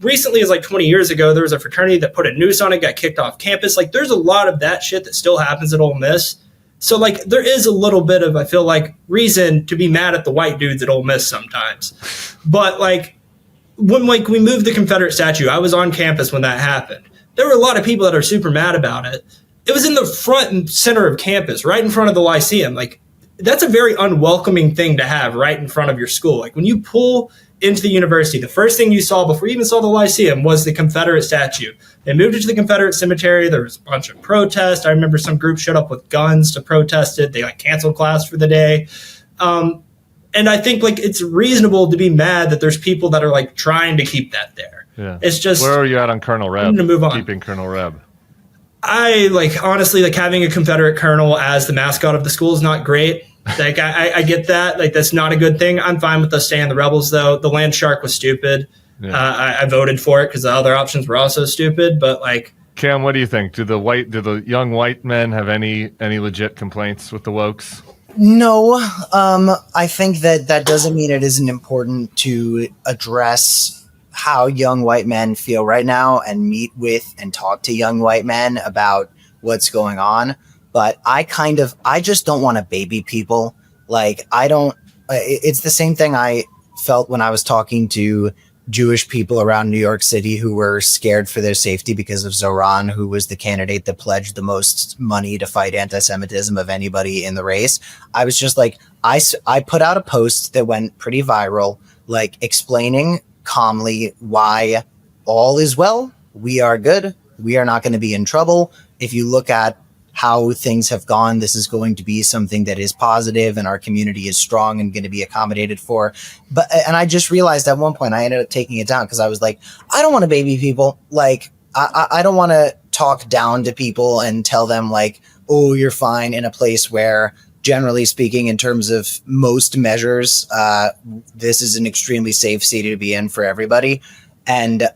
recently, as 20 years ago, there was a fraternity that put a noose on it, got kicked off campus. There's a lot of that shit that still happens at Ole Miss. So, there is a little bit of, I feel reason to be mad at the white dudes at Ole Miss sometimes. But, when, we moved the Confederate statue, I was on campus when that happened. There were a lot of people that are super mad about it. It was in the front and center of campus, right in front of the Lyceum. that's a very unwelcoming thing to have right in front of your school. Like when you pull into the university, the first thing you saw before you even saw the Lyceum was the Confederate statue. They moved it to the Confederate cemetery. There was a bunch of protests. I remember some groups showed up with guns to protest it. They like canceled class for the day. And I think like it's reasonable to be mad that there's people that are like trying to keep that there. Yeah. It's just, where are you at on Colonel Reb? I'm gonna move on. Keeping Colonel Reb. I like honestly like having a Confederate colonel as the mascot of the school is not great. Like I get that. Like that's not a good thing. I'm fine with us staying the Rebels though. The land shark was stupid. Yeah. I voted for it because the other options were also stupid. But like, Cam, what do you think? Do the young white men have any legit complaints with the wokes? No, I think that doesn't mean it isn't important to address how young white men feel right now and meet with and talk to young white men about what's going on. But I just don't want to baby people. Like it's the same thing I felt when I was talking to Jewish people around New York City who were scared for their safety because of Zoran, who was the candidate that pledged the most money to fight anti-Semitism of anybody in the race. I was just like, I put out a post that went pretty viral, like explaining calmly why all is well. We are good. We are not going to be in trouble. If you look at how things have gone, this is going to be something that is positive and our community is strong and going to be accommodated for. And I just realized at one point I ended up taking it down because I was like, I don't want to baby people. Like, I don't want to talk down to people and tell them like, oh, you're fine, in a place where generally speaking, in terms of most measures, this is an extremely safe city to be in for everybody. And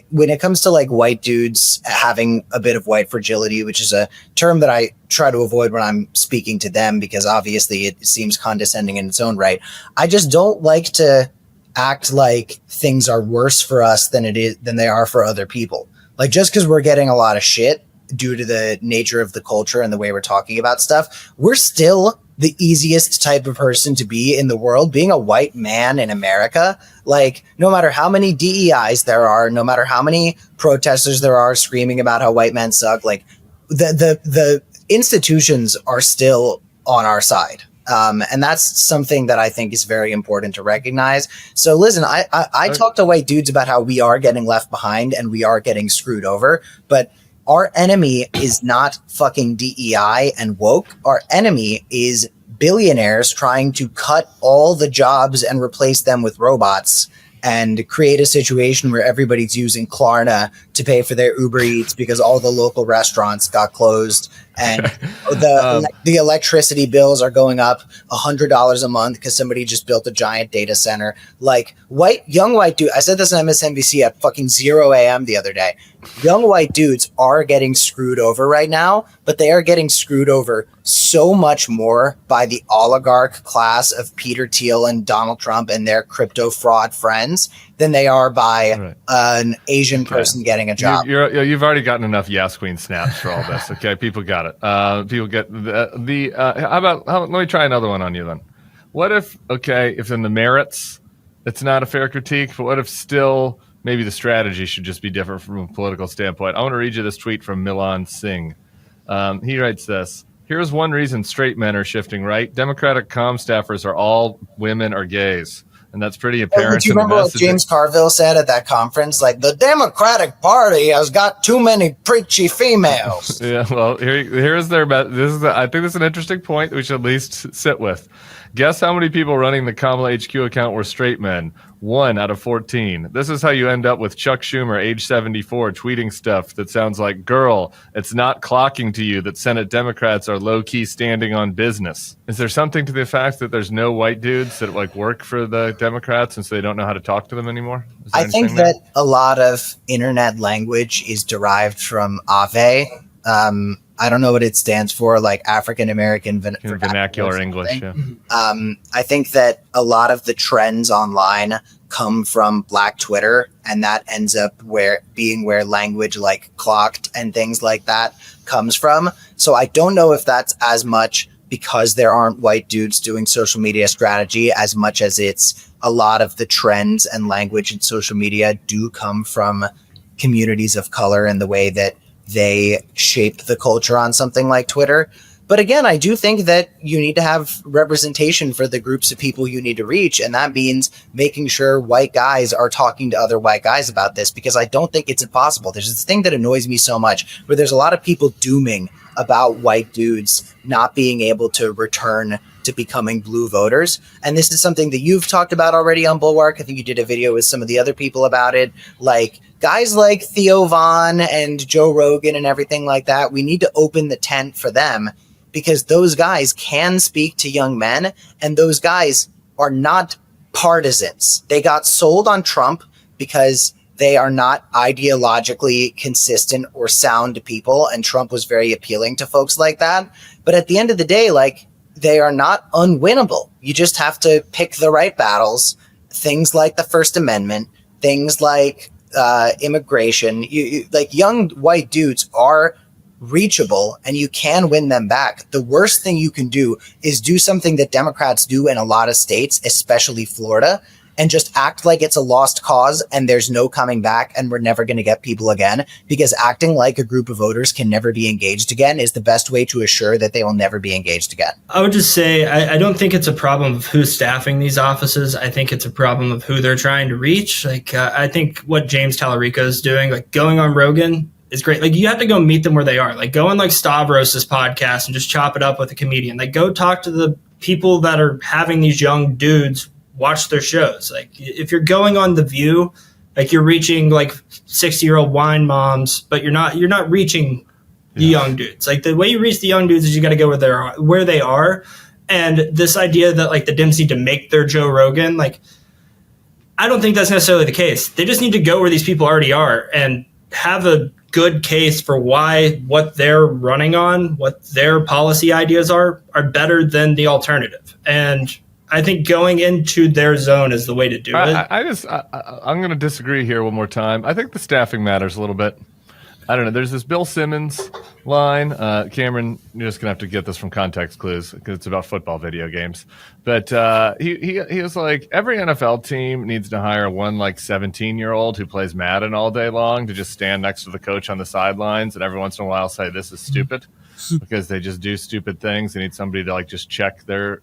when it comes to like white dudes having a bit of white fragility, which is a term that I try to avoid when I'm speaking to them, because obviously it seems condescending in its own right. I just don't like to act like things are worse for us than they are for other people. Like just because we're getting a lot of shit due to the nature of the culture and the way we're talking about stuff, we're still the easiest type of person to be in the world. Being a white man in America, like no matter how many DEIs there are, no matter how many protesters there are screaming about how white men suck, like the institutions are still on our side. And that's something that I think is very important to recognize. So listen, I talk to white dudes about how we are getting left behind and we are getting screwed over, but our enemy is not fucking DEI and woke. Our enemy is billionaires trying to cut all the jobs and replace them with robots and create a situation where everybody's using Klarna to pay for their Uber Eats because all the local restaurants got closed, and the electricity bills are going up $100 a month because somebody just built a giant data center. Like young white dude, I said this on MSNBC at fucking 0 a.m. the other day. Young white dudes are getting screwed over right now, but they are getting screwed over so much more by the oligarch class of Peter Thiel and Donald Trump and their crypto fraud friends than they are by an Asian person getting a job. You've already gotten enough Yes Queen snaps for all this. Okay, people got it. People get let me try another one on you then. What if in the merits, it's not a fair critique, but what if still maybe the strategy should just be different from a political standpoint? I want to read you this tweet from Milan Singh. He writes this. Here's one reason straight men are shifting right. Democratic comm staffers are all women or gays. And that's pretty apparent. Do you remember what James Carville said at that conference? Like, the Democratic Party has got too many preachy females. Yeah, well, here's their best. I think this is an interesting point that we should at least sit with. Guess how many people running the Kamala HQ account were straight men? 1 out of 14. This is how you end up with Chuck Schumer, age 74, tweeting stuff that sounds like, girl, it's not clocking to you that Senate Democrats are low-key standing on business. Is there something to the fact that there's no white dudes that like work for the Democrats and so they don't know how to talk to them anymore? I think that a lot of internet language is derived from Ave. I don't know what it stands for, like African American vernacular English. Yeah. I think that a lot of the trends online come from Black Twitter, and that ends up where language like clocked and things like that comes from. So I don't know if that's as much because there aren't white dudes doing social media strategy as much as it's a lot of the trends and language in social media do come from communities of color and the way that they shape the culture on something like Twitter. But again, I do think that you need to have representation for the groups of people you need to reach. And that means making sure white guys are talking to other white guys about this, because I don't think it's impossible. There's this thing that annoys me so much where there's a lot of people dooming about white dudes not being able to return to becoming blue voters. And this is something that you've talked about already on Bulwark. I think you did a video with some of the other people about it. Like guys like Theo Von and Joe Rogan and everything like that, we need to open the tent for them, because those guys can speak to young men, and those guys are not partisans. They got sold on Trump because they are not ideologically consistent or sound people, and Trump was very appealing to folks like that. But at the end of the day, like, they are not unwinnable. You just have to pick the right battles. Things like the First Amendment, things like immigration. Like young white dudes are reachable, and you can win them back. The worst thing you can do is do something that Democrats do in a lot of states, especially Florida, and just act like it's a lost cause and there's no coming back and we're never going to get people again, because acting like a group of voters can never be engaged again is the best way to assure that they will never be engaged again. I would just say I don't think it's a problem of who's staffing these offices. I think it's a problem of who they're trying to reach. Like I think what James Tallarico is doing, like going on Rogan, is great. Like you have to go meet them where they are. Like go on like Stavros' podcast and just chop it up with a comedian. Like go talk to the people that are having these young dudes watch their shows. Like if you're going on The View, like you're reaching like 60-year-old wine moms, but you're not reaching the young dudes. Like the way you reach the young dudes is you got to go where they are. And this idea that like the Dems need to make their Joe Rogan, like I don't think that's necessarily the case. They just need to go where these people already are and have a good case for why what they're running on, what their policy ideas are better than the alternative. And I think going into their zone is the way to do it. I'm going to disagree here one more time. I think the staffing matters a little bit. I don't know. There's this Bill Simmons line. Cameron, you're just going to have to get this from context clues because it's about football video games. But he was like, every NFL team needs to hire one like 17-year-old who plays Madden all day long to just stand next to the coach on the sidelines and every once in a while say, this is stupid, because they just do stupid things. They need somebody to like just check their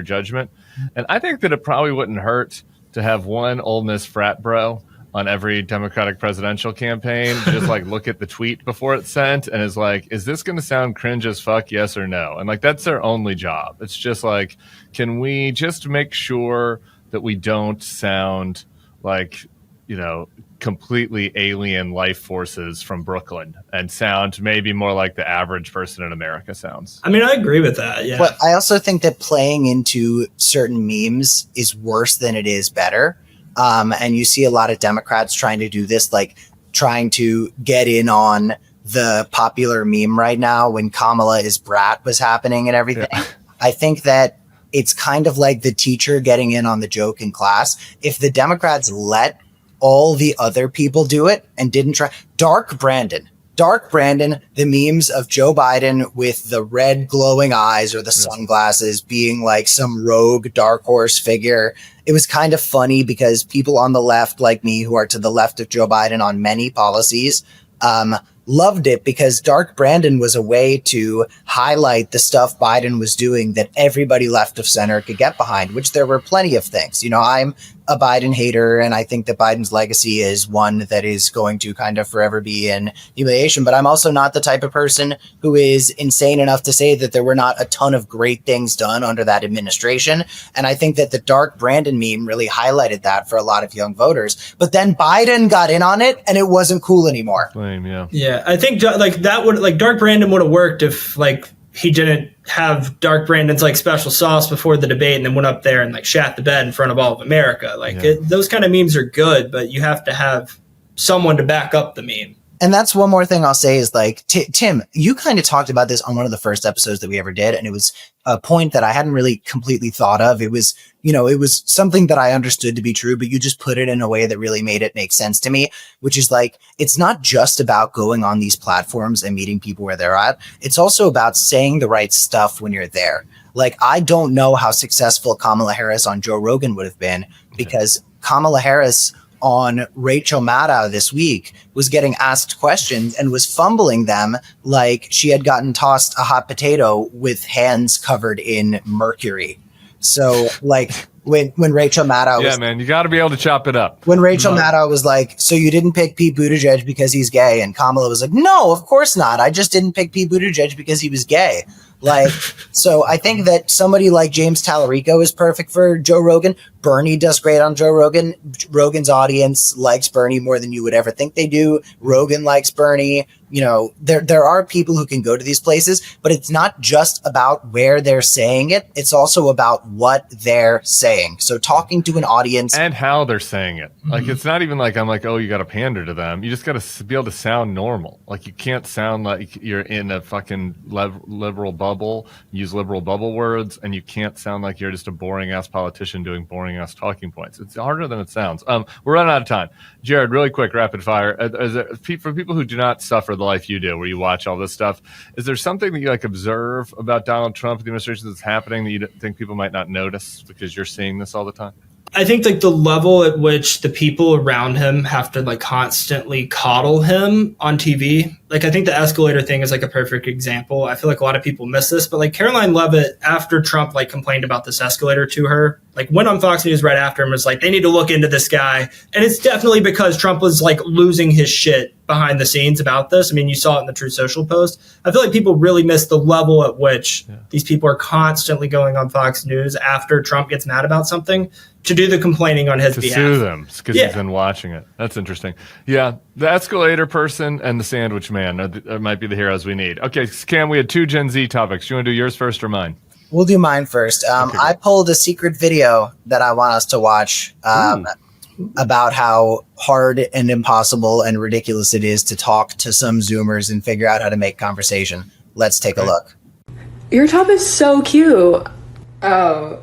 judgment. And I think that it probably wouldn't hurt to have one Ole Miss frat bro on every Democratic presidential campaign, just like look at the tweet before it's sent and is like, is this going to sound cringe as fuck? Yes or no? And like, that's their only job. It's just like, can we just make sure that we don't sound like, you know, completely alien life forces from Brooklyn and sound maybe more like the average person in America sounds? I mean, I agree with that. Yeah. But I also think that playing into certain memes is worse than it is better. And you see a lot of Democrats trying to do this, like trying to get in on the popular meme right now when Kamala is brat was happening and everything. Yeah. I think that it's kind of like the teacher getting in on the joke in class. If the Democrats let all the other people do it and didn't try. Dark Brandon, the memes of Joe Biden with the red glowing eyes or the sunglasses being like some rogue dark horse figure. It was kind of funny because people on the left, like me, who are to the left of Joe Biden on many policies, loved it because Dark Brandon was a way to highlight the stuff Biden was doing that everybody left of center could get behind, which there were plenty of things. You know, I'm a Biden hater, and I think that Biden's legacy is one that is going to kind of forever be in humiliation. But I'm also not the type of person who is insane enough to say that there were not a ton of great things done under that administration. And I think that the Dark Brandon meme really highlighted that for a lot of young voters. But then Biden got in on it, and it wasn't cool anymore. Lame, yeah. Yeah, I think like that would like Dark Brandon would have worked if like he didn't have Dark Brandon's like special sauce before the debate and then went up there and like shat the bed in front of all of America. Like those kind of memes are good, but you have to have someone to back up the meme. And that's one more thing I'll say is like, Tim, you kind of talked about this on one of the first episodes that we ever did. And it was a point that I hadn't really completely thought of. It was, you know, it was something that I understood to be true, but you just put it in a way that really made it make sense to me, which is like, it's not just about going on these platforms and meeting people where they're at. It's also about saying the right stuff when you're there. Like, I don't know how successful Kamala Harris on Joe Rogan would have been because Kamala Harris on Rachel Maddow this week was getting asked questions and was fumbling them like she had gotten tossed a hot potato with hands covered in mercury. So like when Rachel Maddow yeah, man, you got to be able to chop it up. When Rachel Maddow was like, so you didn't pick Pete Buttigieg because he's gay, and Kamala was like, no, of course not. I just didn't pick Pete Buttigieg because he was gay. Like, so I think that somebody like James Tallarico is perfect for Joe Rogan. Bernie does great on Joe Rogan. Rogan's audience likes Bernie more than you would ever think they do. Rogan likes Bernie. You know, there are people who can go to these places, but it's not just about where they're saying it. It's also about what they're saying. So talking to an audience and how they're saying it. Like, it's not even like I'm like, oh, you got to pander to them. You just got to be able to sound normal. Like, you can't sound like you're in a fucking liberal bubble, use liberal bubble words, and you can't sound like you're just a boring ass politician doing boring ass talking points. It's harder than it sounds. We're running out of time. Jared, really quick, rapid fire. For people who do not suffer the life you do, where you watch all this stuff, is there something that you like observe about Donald Trump and the administration that's happening that you think people might not notice because you're seeing this all the time? I think like the level at which the people around him have to like constantly coddle him on TV. Like, I think the escalator thing is like a perfect example. I feel like a lot of people miss this, but like Caroline Leavitt, after Trump like complained about this escalator to her, like went on Fox News right after him, was like, they need to look into this guy. And it's definitely because Trump was like losing his shit behind the scenes about this. I mean, you saw it in the Truth Social post. I feel like people really miss the level at which these people are constantly going on Fox News after Trump gets mad about something to do the complaining on his behalf. To sue them because he's been watching it. That's interesting. Yeah, the escalator person and the sandwich man might be the heroes we need. Okay, Cam, we had 2 Gen Z topics. You want to do yours first or mine? We'll do mine first. Okay. I pulled a secret video that I want us to watch about how hard and impossible and ridiculous it is to talk to some Zoomers and figure out how to make conversation. Let's take a look. Your top is so cute. Oh,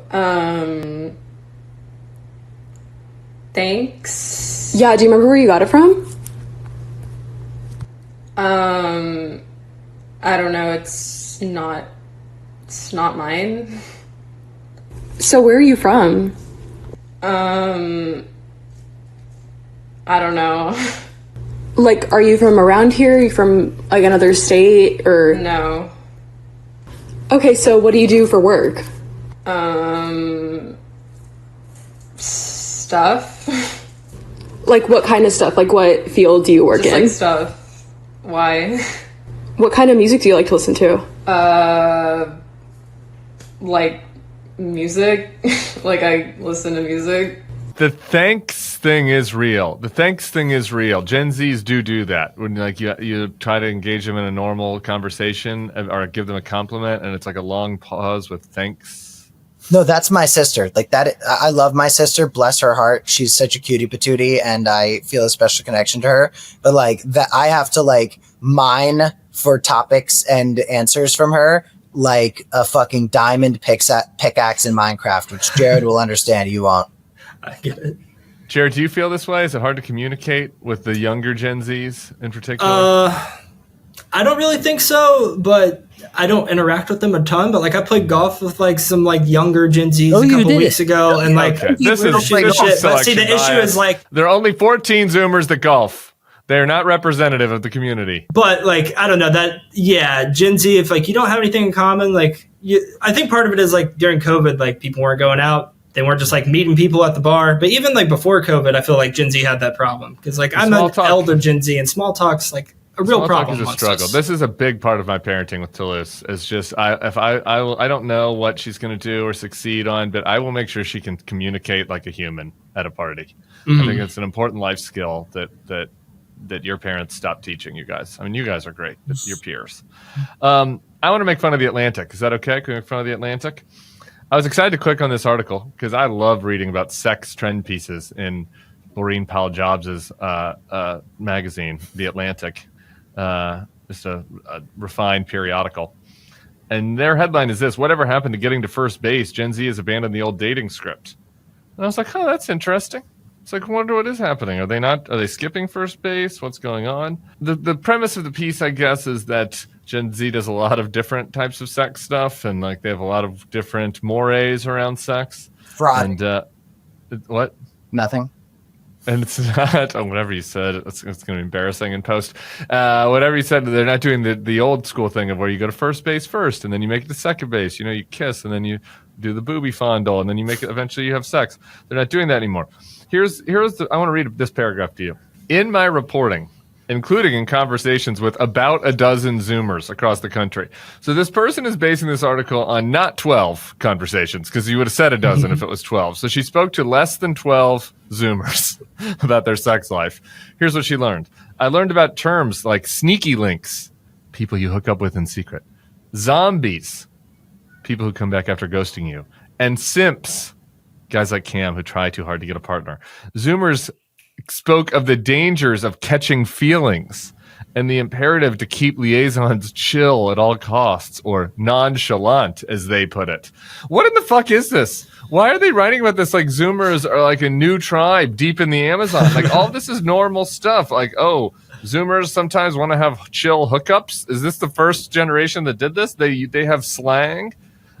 thanks. Yeah, do you remember where you got it from? I don't know. It's not mine. So where are you from? I don't know. Like, are you from around here? Are you from like another state or? No. Okay, so what do you do for work? Stuff. Like, what kind of stuff? Like, what field do you work in? Like stuff. Why? What kind of music do you like to listen to? Like music. Like, I listen to music. The thanks thing is real. Gen Zs do that when like you try to engage them in a normal conversation or give them a compliment, and it's like a long pause with thanks. No, that's my sister. Like that. I love my sister. Bless her heart. She's such a cutie patootie, and I feel a special connection to her. But like that, I have to like mine for topics and answers from her, like a fucking diamond pickaxe in Minecraft, which Jared will understand. You won't. I get it. Jared, do you feel this way? Is it hard to communicate with the younger Gen Zs in particular? I don't really think so, but I don't interact with them a ton. But like, I played golf with like some like younger Gen Zs a couple weeks ago, and like this is shit. But see, the issue is like there are only 14 Zoomers that golf. They're not representative of the community. But like, I don't know that. Yeah, Gen Z. If like you don't have anything in common, like I think part of it is like during COVID, like people weren't going out. They weren't just like meeting people at the bar. But even like before COVID, I feel like Gen Z had that problem because like I'm an elder Gen Z, and small talk's like a real problem. Is a struggle. This is a big part of my parenting with Toulouse. It's just I don't know what she's going to do or succeed on, but I will make sure she can communicate like a human at a party. I think it's an important life skill that your parents stopped teaching you guys. I mean, you guys are great, your peers. I want to make fun of the Atlantic. Is that okay? Can we make fun of the Atlantic? I was excited to click on this article because I love reading about sex trend pieces in Laureen Powell Jobs' magazine, The Atlantic. Just a refined periodical. And their headline is this: whatever happened to getting to first base? Gen Z has abandoned the old dating script. And I was like, oh, that's interesting. It's like, I wonder what is happening. Are they skipping first base? What's going on? The premise of the piece, I guess, is that Gen Z does a lot of different types of sex stuff, and like they have a lot of different mores around sex. Fraud. And what? Nothing. And it's not whatever you said. It's going to be embarrassing in post. Whatever you said, they're not doing the old school thing of where you go to first base first, and then you make it to second base. You know, you kiss, and then you do the booby fondle, and then you make it. Eventually, you have sex. They're not doing that anymore. I want to read this paragraph to you. In my reporting, including in conversations with about a dozen Zoomers across the country. So this person is basing this article on not 12 conversations, because you would have said a dozen if it was 12. So she spoke to less than 12 Zoomers about their sex life. Here's what she learned. I learned about terms like sneaky links, people you hook up with in secret, zombies, people who come back after ghosting you, and simps, guys like Cam who try too hard to get a partner. Zoomers spoke of the dangers of catching feelings and the imperative to keep liaisons chill at all costs, or nonchalant, as they put it. What in the fuck is this? Why are they writing about this like Zoomers are like a new tribe deep in the Amazon? Like, all this is normal stuff. Like, oh, Zoomers sometimes want to have chill hookups. Is this the first generation that did this? They have slang.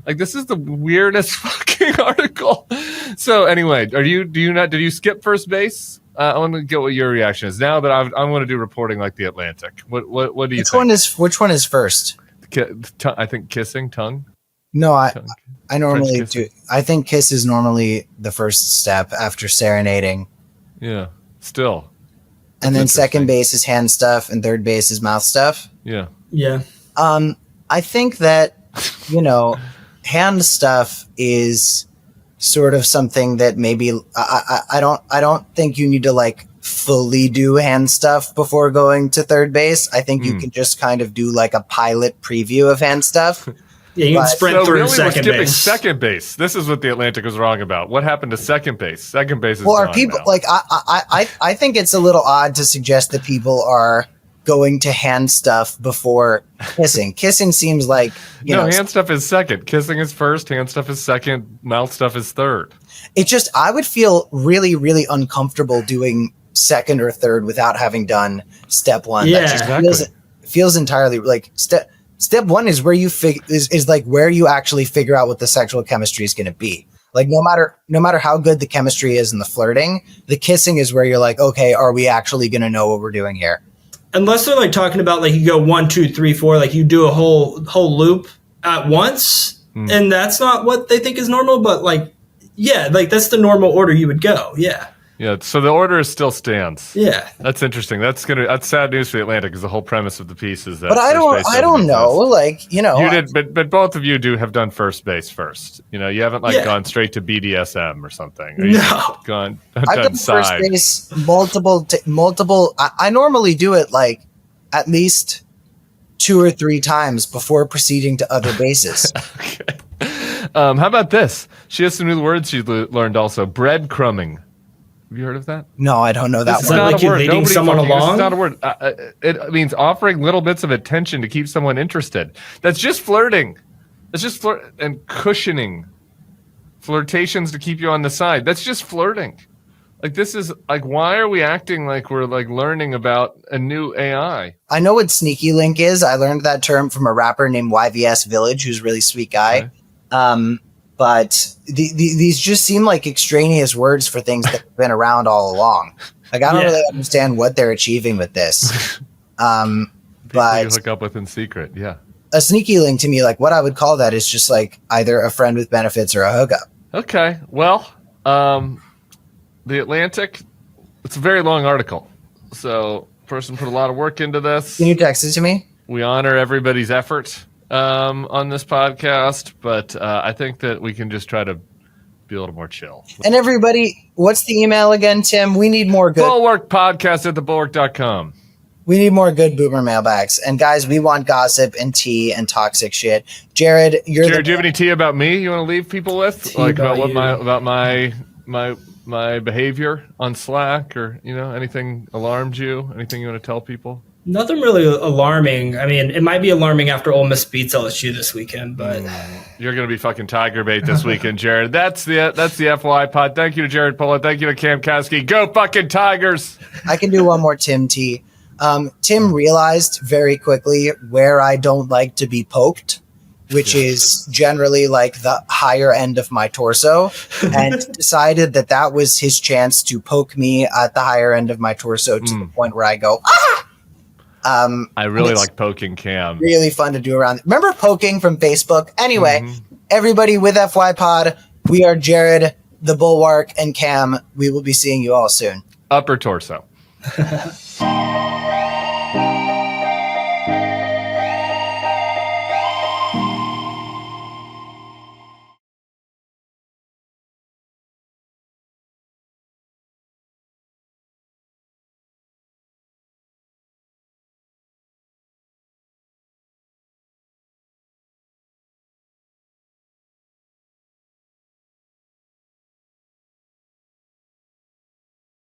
Like, this is the weirdest fucking article. So anyway, did you skip first base? I want to get what your reaction is now that I want to do reporting like the Atlantic. What do you think? Which one is first? I think kissing, tongue. No, I normally do. I think kiss is normally the first step after serenading. Yeah, still. And then second base is hand stuff, and third base is mouth stuff. Yeah. Yeah. I think that, hand stuff is sort of something that maybe I don't think you need to like fully do hand stuff before going to third base. I think you can just kind of do like a pilot preview of hand stuff. Yeah, you can sprint through second base. Second base. This is what the Atlantic was wrong about. What happened to second base? Second base is are people now. Like I think it's a little odd to suggest that people are going to hand stuff before kissing. Kissing seems like hand stuff is second. Kissing is first. Hand stuff is second. Mouth stuff is third. It just I would feel really, really uncomfortable doing second or third without having done step one. Yeah, that just feels entirely like step one is where you is like where you actually figure out what the sexual chemistry is going to be. Like no matter how good the chemistry is in the flirting, the kissing is where you're like, okay, are we actually going to know what we're doing here? Unless they're like talking about like you go 1, 2, 3, 4, like you do a whole loop at once, and that's not what they think is normal. But like, yeah, like that's the normal order you would go. Yeah. Yeah. So the order still stands. Yeah. That's interesting. That's sad news for the Atlantic, because the whole premise of the piece is that. But I don't know. Like you did, but both of you have done first base first. You haven't gone straight to BDSM or something. Or I've done first base multiple. I normally do it like at least 2 or 3 times before proceeding to other bases. Okay. How about this? She has some new words she learned also. Breadcrumbing. Have you heard of that? No, I don't know that one. Is that like you're leading someone along? It's not a word. It means offering little bits of attention to keep someone interested. That's just flirting. That's just flirt and cushioning. Flirtations to keep you on the side. That's just flirting. Like, this is like, why are we acting like we're like learning about a new AI? I know what sneaky link is. I learned that term from a rapper named YVS Village, who's a really sweet guy. Okay. But these just seem like extraneous words for things that have been around all along. Like, I don't really understand what they're achieving with this. But you hook up with in secret, yeah. A sneaky link to me, like what I would call that is just like either a friend with benefits or a hookup. Okay, well, the Atlantic, it's a very long article. So, person put a lot of work into this. Can you text it to me? We honor everybody's effort on this podcast, but I think that we can just try to be a little more chill. And everybody, what's the email again, Tim? We need more good Bulwark podcast at thebulwark.com. We need more good boomer mailbags. And guys, we want gossip and tea and toxic shit. Jared, do you have any tea about me you want to leave people with? Like about my behavior on Slack, or anything alarmed you? Anything you want to tell people? Nothing really alarming. I mean, it might be alarming after Ole Miss beats LSU this weekend, but you're going to be fucking tiger bait this weekend, Jared. That's the FYI pod. Thank you to Jared Pola. Thank you to Cam Kasky. Go fucking Tigers! I can do one more Tim T. Tim realized very quickly where I don't like to be poked. which is generally like the higher end of my torso, and decided that was his chance to poke me at the higher end of my torso to the point where I go, ah! I really like poking Cam. Really fun to do around. Remember poking from Facebook? Anyway, everybody with FY Pod, we are Jared, the Bulwark, and Cam. We will be seeing you all soon. Upper torso.